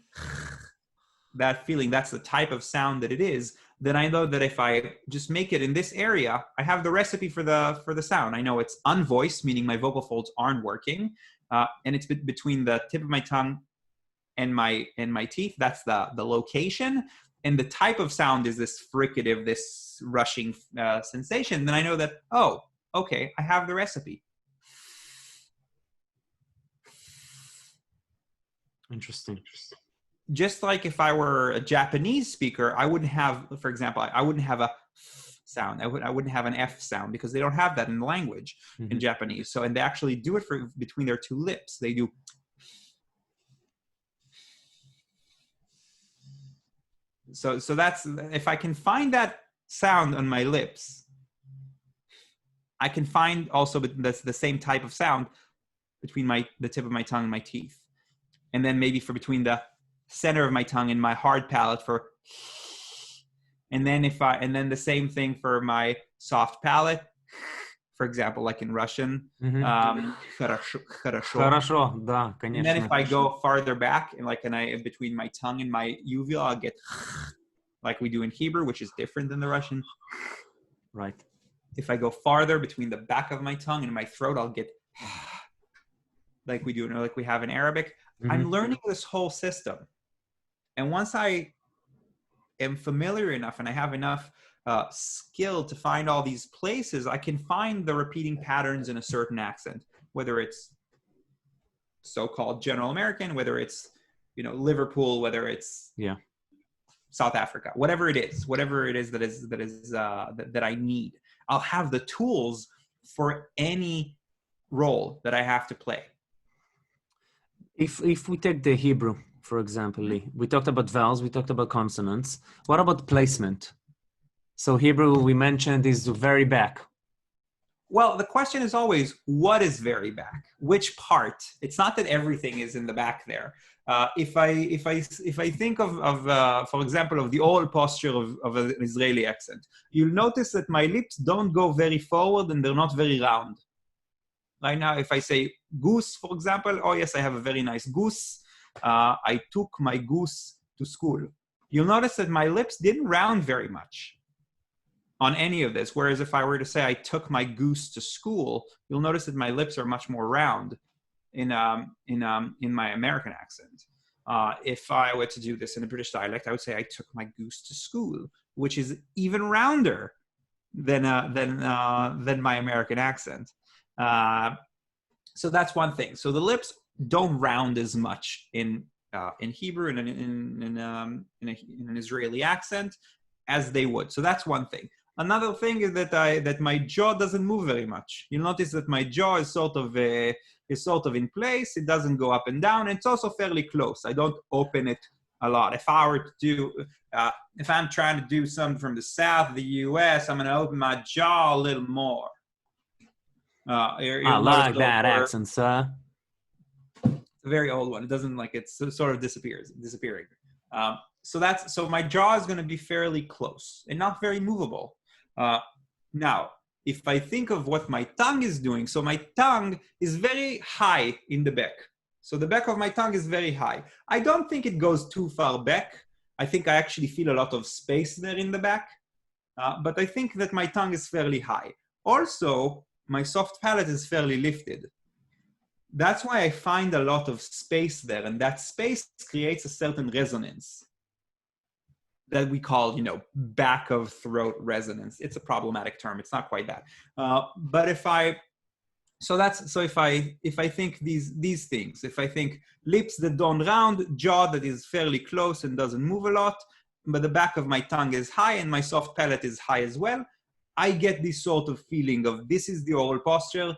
that feeling, that's the type of sound that it is. Then I know that if I just make it in this area, I have the recipe for the sound. I know it's unvoiced, meaning my vocal folds aren't working, and it's between the tip of my tongue and my teeth. That's the location, and the type of sound is this fricative, this rushing sensation. Then I know that, oh, okay, I have the recipe. Interesting. Just like if I were a Japanese speaker, I wouldn't have, for example, I wouldn't have a sound. I wouldn't have an F sound because they don't have that in the language in Japanese. So, and they actually do it for between their two lips. They do. So that's, if I can find that sound on my lips, I can find also that's the same type of sound between the tip of my tongue and my teeth. And then maybe for between the center of my tongue and my hard palate for, and then the same thing for my soft palate, for example, like in Russian, хорошо. Хорошо, да, конечно. And then if I go farther back and between my tongue and my uvula, I'll get like we do in Hebrew, which is different than the Russian. Right. If I go farther between the back of my tongue and my throat, I'll get like we do, like we have in Arabic. I'm learning this whole system. And once I am familiar enough and I have enough skill to find all these places, I can find the repeating patterns in a certain accent, whether it's so-called General American, whether it's, Liverpool, whether it's South Africa, whatever it is that I need. I'll have the tools for any role that I have to play. If we take the Hebrew, for example, Lee, we talked about vowels, we talked about consonants. What about placement? So Hebrew, we mentioned, is very back. Well, the question is always, what is very back? Which part? It's not that everything is in the back there. If I think of for example, of the oral posture of an Israeli accent, you'll notice that my lips don't go very forward and they're not very round. Right now, if I say goose, for example, oh yes, I have a very nice goose. I took my goose to school. You'll notice that my lips didn't round very much on any of this. Whereas if I were to say I took my goose to school, you'll notice that my lips are much more round in my American accent. If I were to do this in a British dialect, I would say I took my goose to school, which is even rounder than my American accent. So that's one thing. So the lips don't round as much in Hebrew and in an Israeli accent as they would. So that's one thing. Another thing is that my jaw doesn't move very much. You'll notice that my jaw is sort of in place. It doesn't go up and down. It's also fairly close. I don't open it a lot. If I'm trying to do something from the South of the U.S., I'm going to open my jaw a little more. I like that accent, sir. It's a very old one. It doesn't it's sort of disappearing. So my jaw is going to be fairly close and not very movable. Now, if I think of what my tongue is doing, so my tongue is very high in the back. So the back of my tongue is very high. I don't think it goes too far back. I think I actually feel a lot of space there in the back. But I think that my tongue is fairly high. Also, my soft palate is fairly lifted. That's why I find a lot of space there, and that space creates a certain resonance that we call, back of throat resonance. It's a problematic term. It's not quite that. But if I think these things, if I think lips that don't round, jaw that is fairly close and doesn't move a lot, but the back of my tongue is high and my soft palate is high as well, I get this sort of feeling of this is the oral posture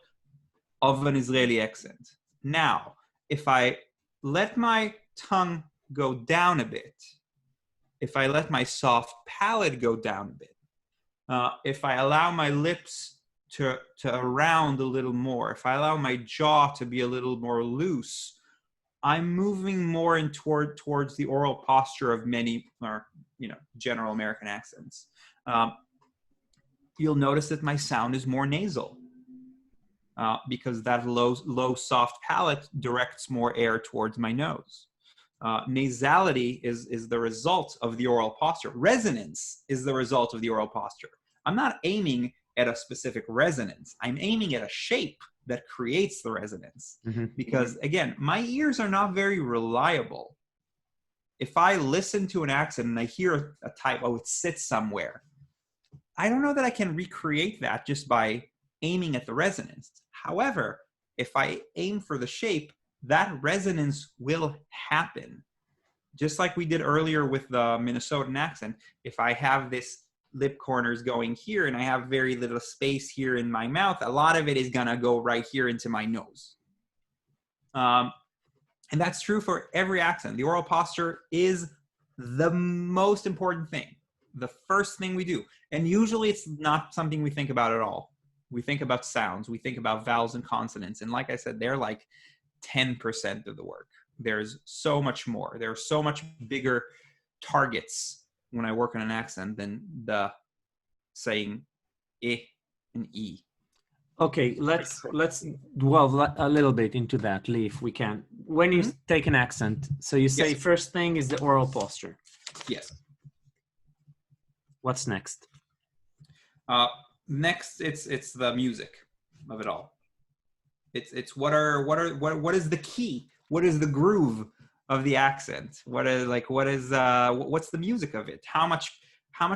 of an Israeli accent. Now, if I let my tongue go down a bit, if I let my soft palate go down a bit, if I allow my lips to round a little more, if I allow my jaw to be a little more loose, I'm moving more towards the oral posture of many, general American accents. You'll notice that my sound is more nasal because that low soft palate directs more air towards my nose. Nasality is the result of the oral posture. Resonance is the result of the oral posture. I'm not aiming at a specific resonance. I'm aiming at a shape that creates the resonance. Mm-hmm. Because again, my ears are not very reliable. If I listen to an accent and I hear a type, it sits somewhere, I don't know that I can recreate that just by aiming at the resonance. However, if I aim for the shape, that resonance will happen. Just like we did earlier with the Minnesotan accent, if I have this lip corners going here and I have very little space here in my mouth, a lot of it is gonna go right here into my nose. And that's true for every accent. The oral posture is the most important thing, the first thing we do. And usually it's not something we think about at all. We think about sounds, we think about vowels and consonants. And like I said, they're like 10% of the work. There's so much more. There are so much bigger targets when I work on an accent than the saying I and E. Okay, let's dwell a little bit into that, Lee, if we can. When you take an accent, so you say first thing is the oral posture. Yes. What's next? Next, it's the music of it all. It's what is the key? What is the groove of the accent? What's the music of it? How much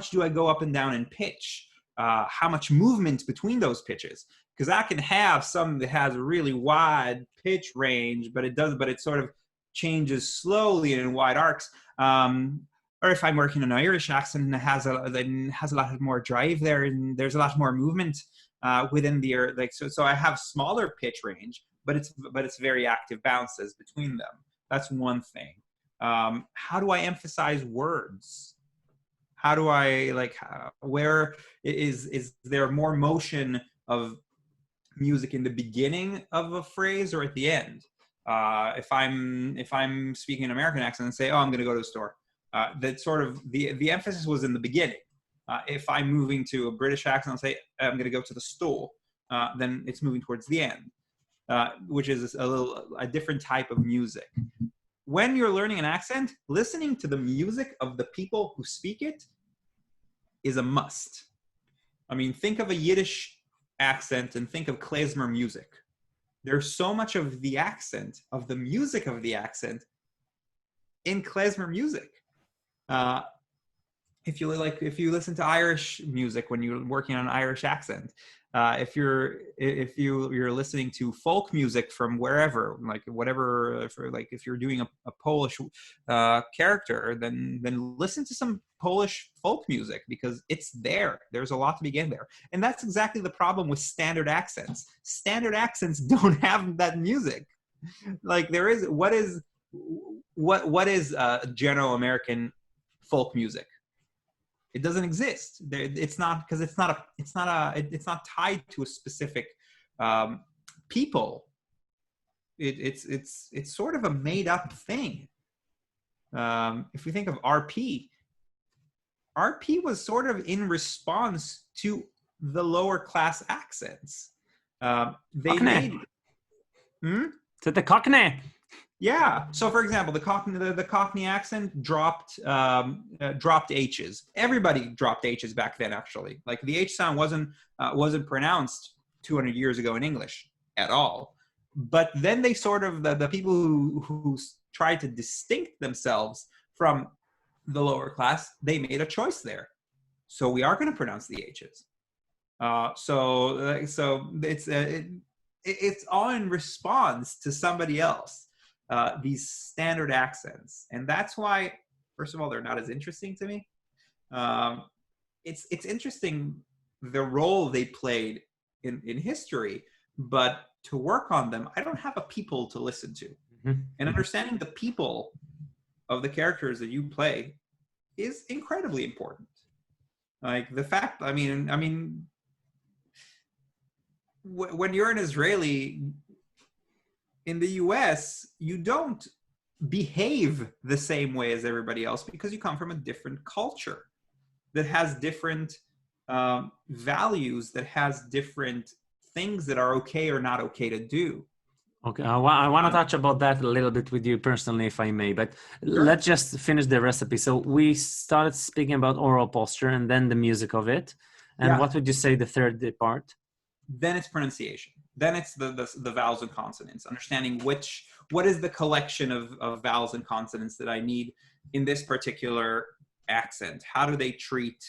do I go up and down in pitch? How much movement between those pitches? Because I can have some that has a really wide pitch range, but it sort of changes slowly and in wide arcs. or if I'm working an Irish accent and it has a lot more drive there, and there's a lot more movement within the like. So I have smaller pitch range, but it's very active bounces between them. That's one thing. How do I emphasize words? How do I where is there more motion of music in the beginning of a phrase or at the end? If I'm speaking an American accent and say, oh, I'm going to go to the store, that sort of the emphasis was in the beginning. If I'm moving to a British accent and say, I'm going to go to the store, then it's moving towards the end, which is a different type of music. When you're learning an accent, listening to the music of the people who speak it is a must. I mean, think of a Yiddish accent and think of klezmer music. There's so much of the accent, of the music of the accent, in klezmer music. If you listen to Irish music when you're working on an Irish accent, if you're listening to folk music from wherever, like whatever, if you're doing a Polish character, then listen to some Polish folk music, because it's there. There's a lot to begin there, and that's exactly the problem with standard accents. Standard accents don't have that music. Like there is what is general American folk music? It doesn't exist. It's not, because it's not tied to a specific people. It's sort of a made up thing. If we think of RP was sort of in response to the lower class accents. They Cockney. made. To the Cockney. Yeah. So, for example, the Cockney accent dropped H's. Everybody dropped H's back then. Actually, like the H sound wasn't pronounced 200 years ago in English at all. But then they sort of the people who tried to distinct themselves from the lower class, they made a choice there. So we are going to pronounce the H's. So it's all in response to somebody else. These standard accents, and that's why, first of all, they're not as interesting to me. It's interesting the role they played in history, but to work on them, I don't have a people to listen to. Mm-hmm. And understanding the people of the characters that you play is incredibly important. Like the fact, I mean, when you're an Israeli in the US, you don't behave the same way as everybody else, because you come from a different culture that has different values, that has different things that are okay or not okay to do. Okay, I want to touch about that a little bit with you personally, if I may, but sure. Let's just finish the recipe. So we started speaking about oral posture and then the music of it. And yeah. What would you say the third part? Then it's pronunciation. Then it's the vowels and consonants, understanding what is the collection of vowels and consonants that I need in this particular accent. How do they treat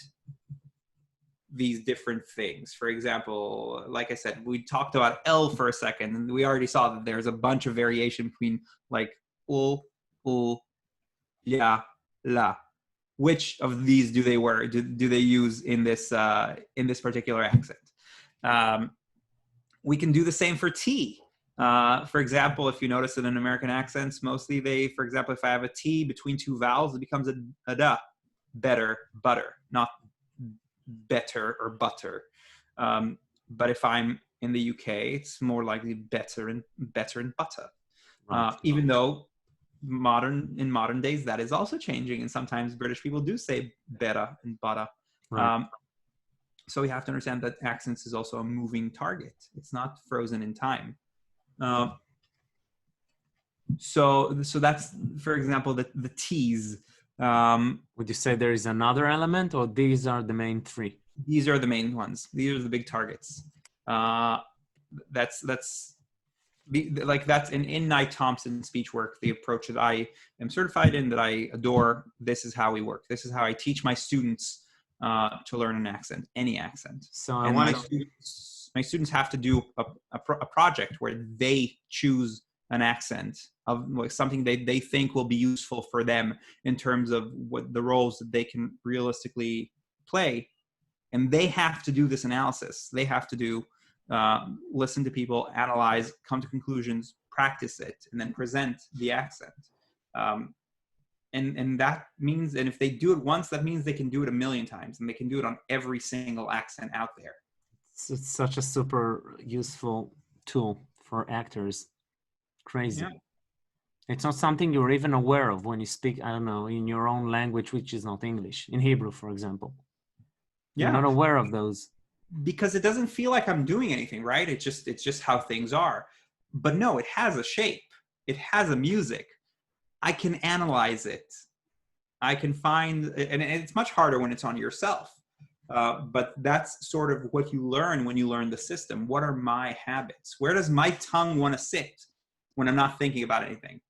these different things? For example, like I said, we talked about L for a second, and we already saw that there's a bunch of variation between like ul, ya, la. Which of these do they use in this particular accent? We can do the same for T. For example, if you notice in American accents, mostly for example, if I have a T between two vowels, it becomes a da, better, butter, not better or butter. But if I'm in the UK, it's more likely better and butter. Right. Even though in modern days, that is also changing. And sometimes British people do say better and butter. Right. So we have to understand that accents is also a moving target. It's not frozen in time. So that's, for example, the T's. Would you say there is another element, or these are the main three? These are the main ones. These are the big targets. That's in Nye Thompson speech work, the approach that I am certified in, that I adore. This is how we work. This is how I teach my students to learn an accent, any accent. So my students have to do a project where they choose an accent of like something they think will be useful for them in terms of what the roles that they can realistically play. And they have to do this analysis. They have to do listen to people, analyze, come to conclusions, practice it, and then present the accent. And that means, and if they do it once, that means they can do it a million times, and they can do it on every single accent out there. It's such a super useful tool for actors. Crazy. Yeah. It's not something you're even aware of when you speak, I don't know, in your own language, which is not English, in Hebrew, for example. You're not aware of those. Because it doesn't feel like I'm doing anything, right? It's just how things are. But no, it has a shape. It has a music. I can analyze it. I can find, and it's much harder when it's on yourself. But that's sort of what you learn when you learn the system. What are my habits? Where does my tongue want to sit when I'm not thinking about anything?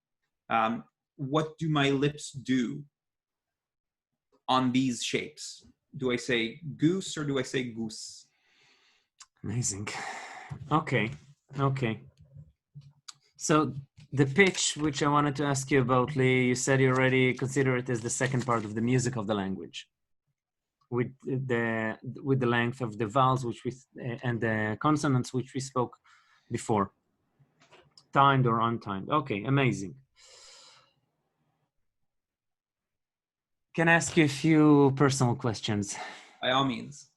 What do my lips do on these shapes? Do I say goose or do I say goose? Amazing. Okay. So the pitch, which I wanted to ask you about, Lee, you said you already consider it as the second part of the music of the language, with the length of the vowels, and the consonants, which we spoke before, timed or untimed. Okay, amazing. Can I ask you a few personal questions? By all means.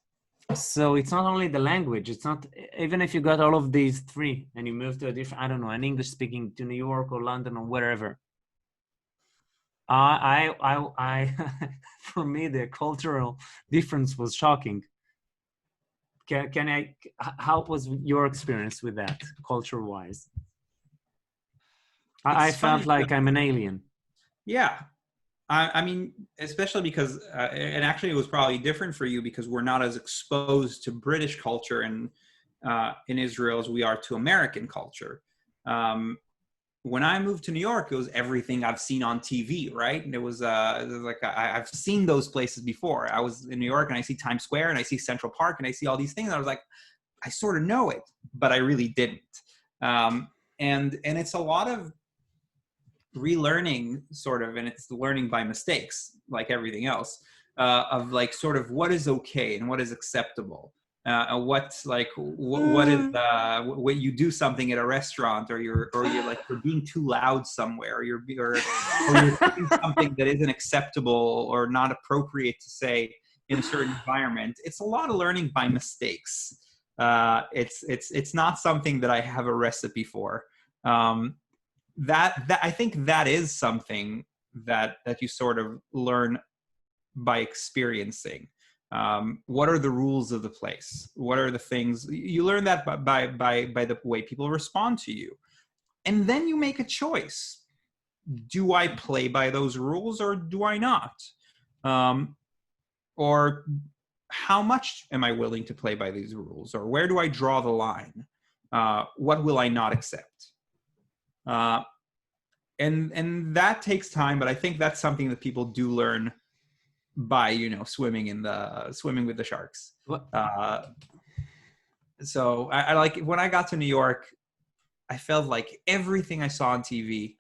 So it's not only the language, it's not, even if you got all of these three and you move to a different, I don't know, an English speaking to New York or London or wherever. For me, the cultural difference was shocking. How was your experience with that, culture-wise? I felt like I'm an alien. Yeah. I mean, especially because, and actually it was probably different for you because we're not as exposed to British culture in Israel as we are to American culture. When I moved to New York, it was everything I've seen on TV, right? And it was like I've seen those places before. I was in New York and I see Times Square and I see Central Park and I see all these things. And I was like, I sort of know it, but I really didn't. And it's a lot of relearning, sort of, and it's learning by mistakes, like everything else, of like sort of what is okay and what is acceptable. What's like what is when you do something at a restaurant, or you're like you're being too loud somewhere, or you're doing something that isn't acceptable or not appropriate to say in a certain environment. It's a lot of learning by mistakes. It's not something that I have a recipe for. That I think that is something that you sort of learn by experiencing. What are the rules of the place? What are the things you learn that by the way people respond to you, and then you make a choice. Do I play by those rules or do I not? Or how much am I willing to play by these rules? Or where do I draw the line? What will I not accept? And that takes time, but I think that's something that people do learn by, swimming with the sharks. So I like when I got to New York, I felt like everything I saw on TV,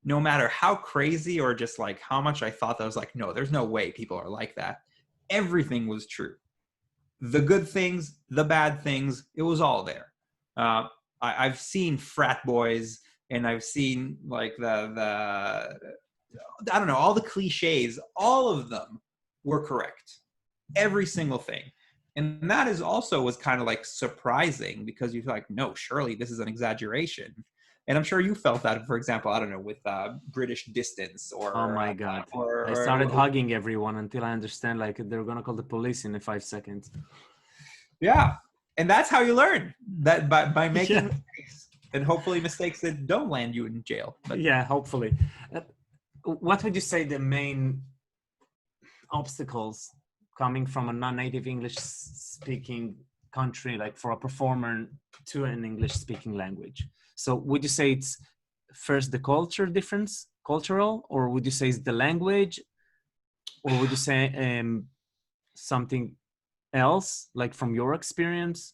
no matter how crazy or just like how much I thought that was like, no, there's no way people are like that. Everything was true. The good things, the bad things, it was all there. I've seen frat boys, and I've seen like I don't know, all the cliches, all of them were correct. Every single thing. And that is also was kind of like surprising, because you're like, no, surely this is an exaggeration. And I'm sure you felt that, for example, I don't know, with British distance or... Oh my God. I started hugging everyone until I understand like they're going to call the police in 5 seconds. Yeah. And that's how you learn, that by making mistakes, and hopefully mistakes that don't land you in jail. But yeah, hopefully. What would you say the main obstacles coming from a non-native English speaking country, like for a performer to an English speaking language? So would you say it's first the cultural, or would you say it's the language, or would you say something else, like from your experience?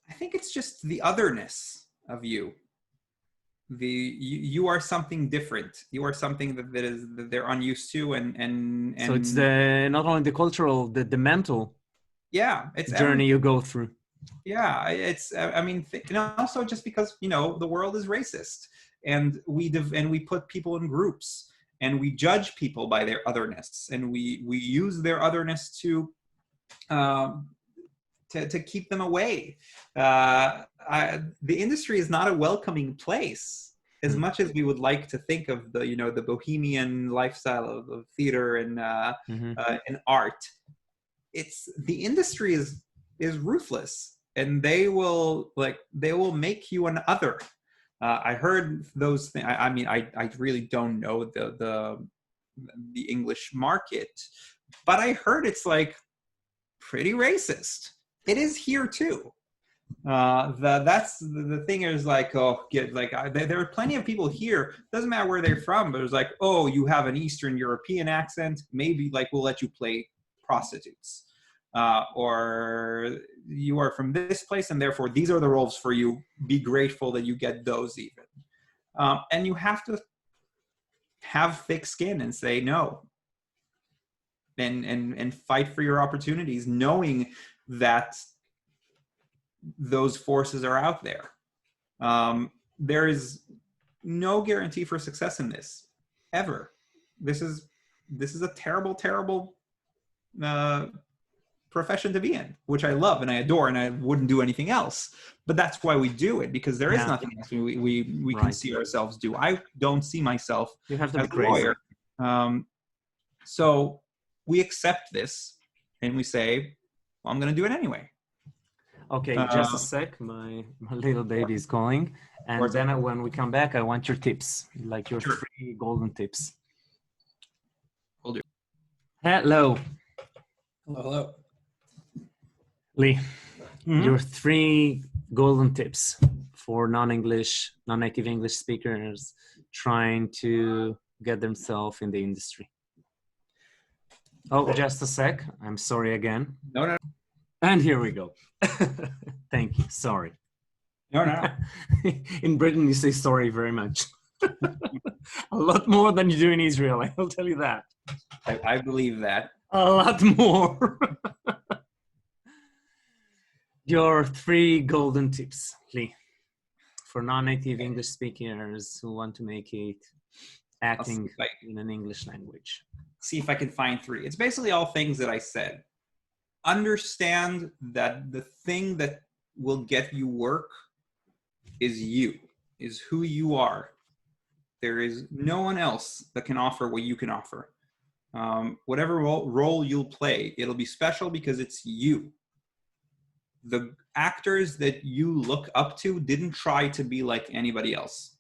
I think it's just the otherness of you. You are something different. You are something that they're unused to, and So it's the not only the cultural, the mental yeah, it's journey you go through. Yeah, it's I mean, and also just because the world is racist, and we put people in groups, and we judge people by their otherness, and we use their otherness um, to keep them away. The industry is not a welcoming place, as much as we would like to think of the bohemian lifestyle of theater and art. It's the industry is ruthless, and they will make you an other. I heard those things. I mean, I really don't know the English market, but I heard it's like pretty racist. It is here too. That's the thing is like, there are plenty of people here. Doesn't matter where they're from, but it's like, oh, you have an Eastern European accent. Maybe like we'll let you play prostitutes. Or you are from this place, and therefore these are the roles for you. Be grateful that you get those even. And you have to have thick skin and say no. And fight for your opportunities, knowing that those forces are out there. There is no guarantee for success in this, ever. This is a terrible, terrible profession to be in, which I love and I adore, and I wouldn't do anything else. But that's why we do it, because there is nothing else we can see ourselves do. I don't see myself as a lawyer. So we accept this and we say, well, I'm going to do it anyway. Okay, just a sec. My little baby is calling. And then when we come back, I want your tips, like your 3 golden tips. Will do. Hello. Hello. Lee, your 3 golden tips for non-native English speakers trying to get themselves in the industry. Oh, just a sec. I'm sorry again. No. And here we go. Thank you. Sorry. No. In Britain, you say sorry very much. A lot more than you do in Israel, I'll tell you that. I believe that. A lot more. Your 3 golden tips, Lee, for non-native English speakers who want to make it acting in an English language. See if I can find 3. It's basically all things that I said. Understand that the thing that will get you work is who you are. There is no one else that can offer what you can offer. Whatever role you'll play, it'll be special because it's you. The actors that you look up to didn't try to be like anybody else.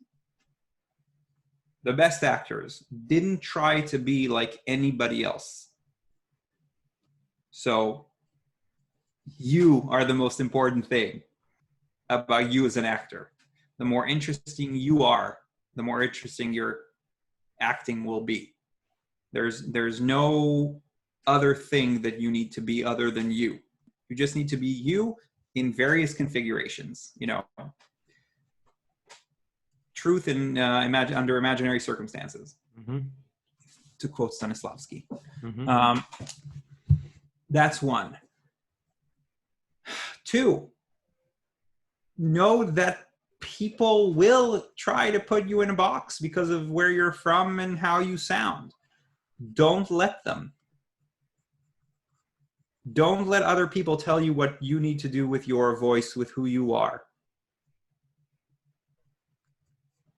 The best actors didn't try to be like anybody else. So you are the most important thing about you as an actor. The more interesting you are, the more interesting your acting will be. There's no other thing that you need to be other than you. You just need to be you in various configurations, truth in under imaginary circumstances, to quote Stanislavski. That's 1. 2, know that people will try to put you in a box because of where you're from and how you sound. Don't let them. Don't let other people tell you what you need to do with your voice, with who you are.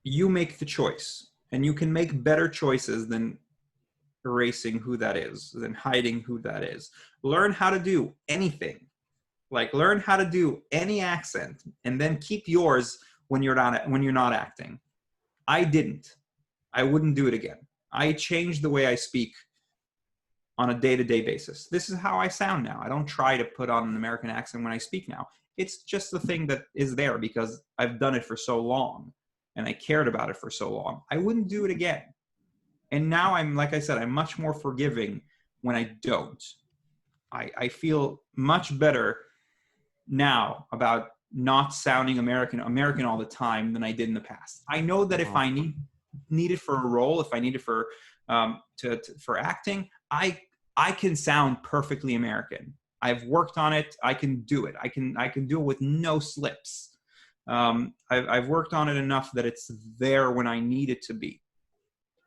You make the choice, and you can make better choices than erasing who that is, than hiding who that is. Learn how to do anything. Like, learn how to do any accent, and then keep yours when you're not acting. I didn't. I wouldn't do it again. I changed the way I speak on a day-to-day basis. This is how I sound now. I don't try to put on an American accent when I speak now. It's just the thing that is there because I've done it for so long and I cared about it for so long. I wouldn't do it again. And now like I said, I'm much more forgiving when I don't. I feel much better now about not sounding American all the time than I did in the past. I know that if I need it for a role, if I need it for for acting, I can sound perfectly American. I've worked on it. I can do it. I can do it with no slips. I've worked on it enough that it's there when I need it to be.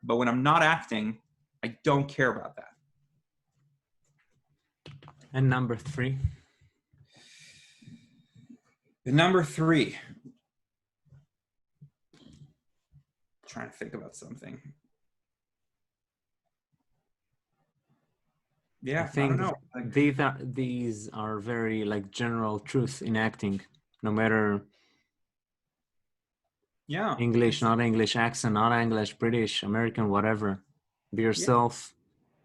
But when I'm not acting, I don't care about that. And number 3. The number 3. Trying to think about something. Yeah, I don't know. These are very like general truth in acting, no matter English, not English, accent, not English, British, American, whatever. Be yourself.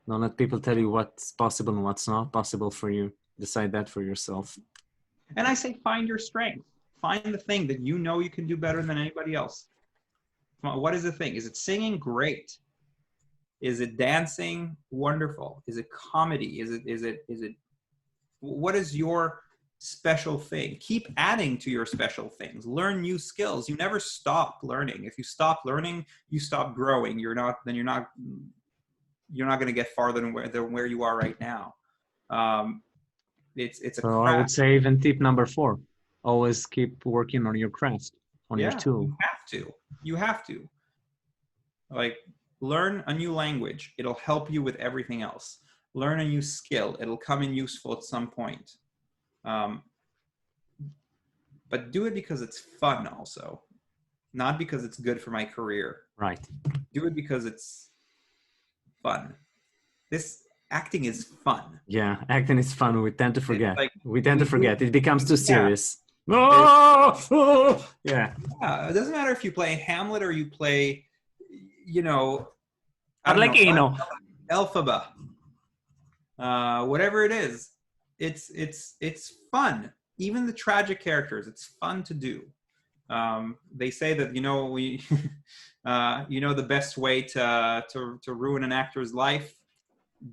Don't let people tell you what's possible and what's not possible for you. Decide that for yourself. And I say, find your strength. Find the thing that you know you can do better than anybody else. What is the thing? Is it singing? Great. Is it dancing? Wonderful. Is it comedy? Is it what is your special thing? Keep adding to your special things. Learn new skills. You never stop learning. If you stop learning, you stop growing. You're not going to get farther than where you are right now. It's a craft. I would say even tip number 4, always keep working on your craft, on your tool. You have to. Like, learn a new language. It'll help you with everything else. Learn a new skill. It'll come in useful at some point. But do it because it's fun also, not because it's good for my career. Right. Do it because it's fun. This acting is fun. Yeah, acting is fun. We tend to forget. It becomes too serious. Yeah. Yeah. It doesn't matter if you play Hamlet or you play, Elphaba. Whatever it is, it's fun. Even the tragic characters, it's fun to do. They say that the best way to ruin an actor's life,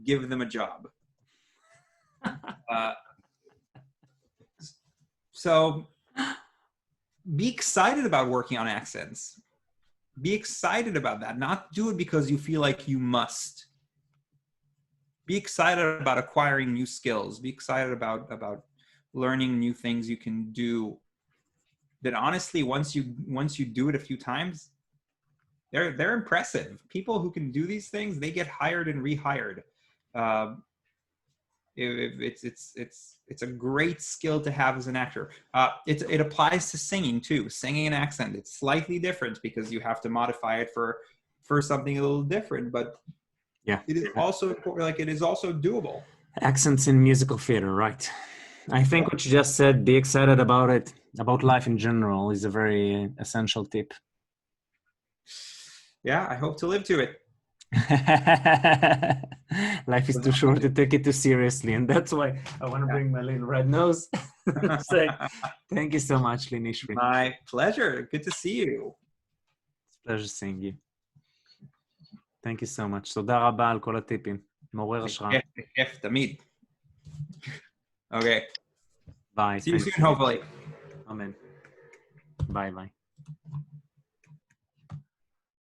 give them a job. So be excited about working on accents. Be excited about that. Not do it because you feel like you must. Be excited about acquiring new skills. Be excited about learning new things you can do. That honestly, once you do it a few times, they're impressive. People who can do these things, they get hired and rehired. It's a great skill to have as an actor. It applies to singing too. Singing an accent, it's slightly different because you have to modify it for something a little different. But yeah, it is also doable. Accents in musical theater, right? I think what you just said, be excited about it, about life in general, is a very essential tip. Yeah, I hope to live to it. Life is too short to take it too seriously, and that's why I want to bring my little red nose. Say, thank you so much, Lee Nishri. My pleasure. Good to see you. It's a pleasure seeing you. Thank you so much. תודה רבה על כל הטיפים. מעורר השראה. בכיף, תמיד. Okay. Bye. See you soon, hopefully. Amen. Bye.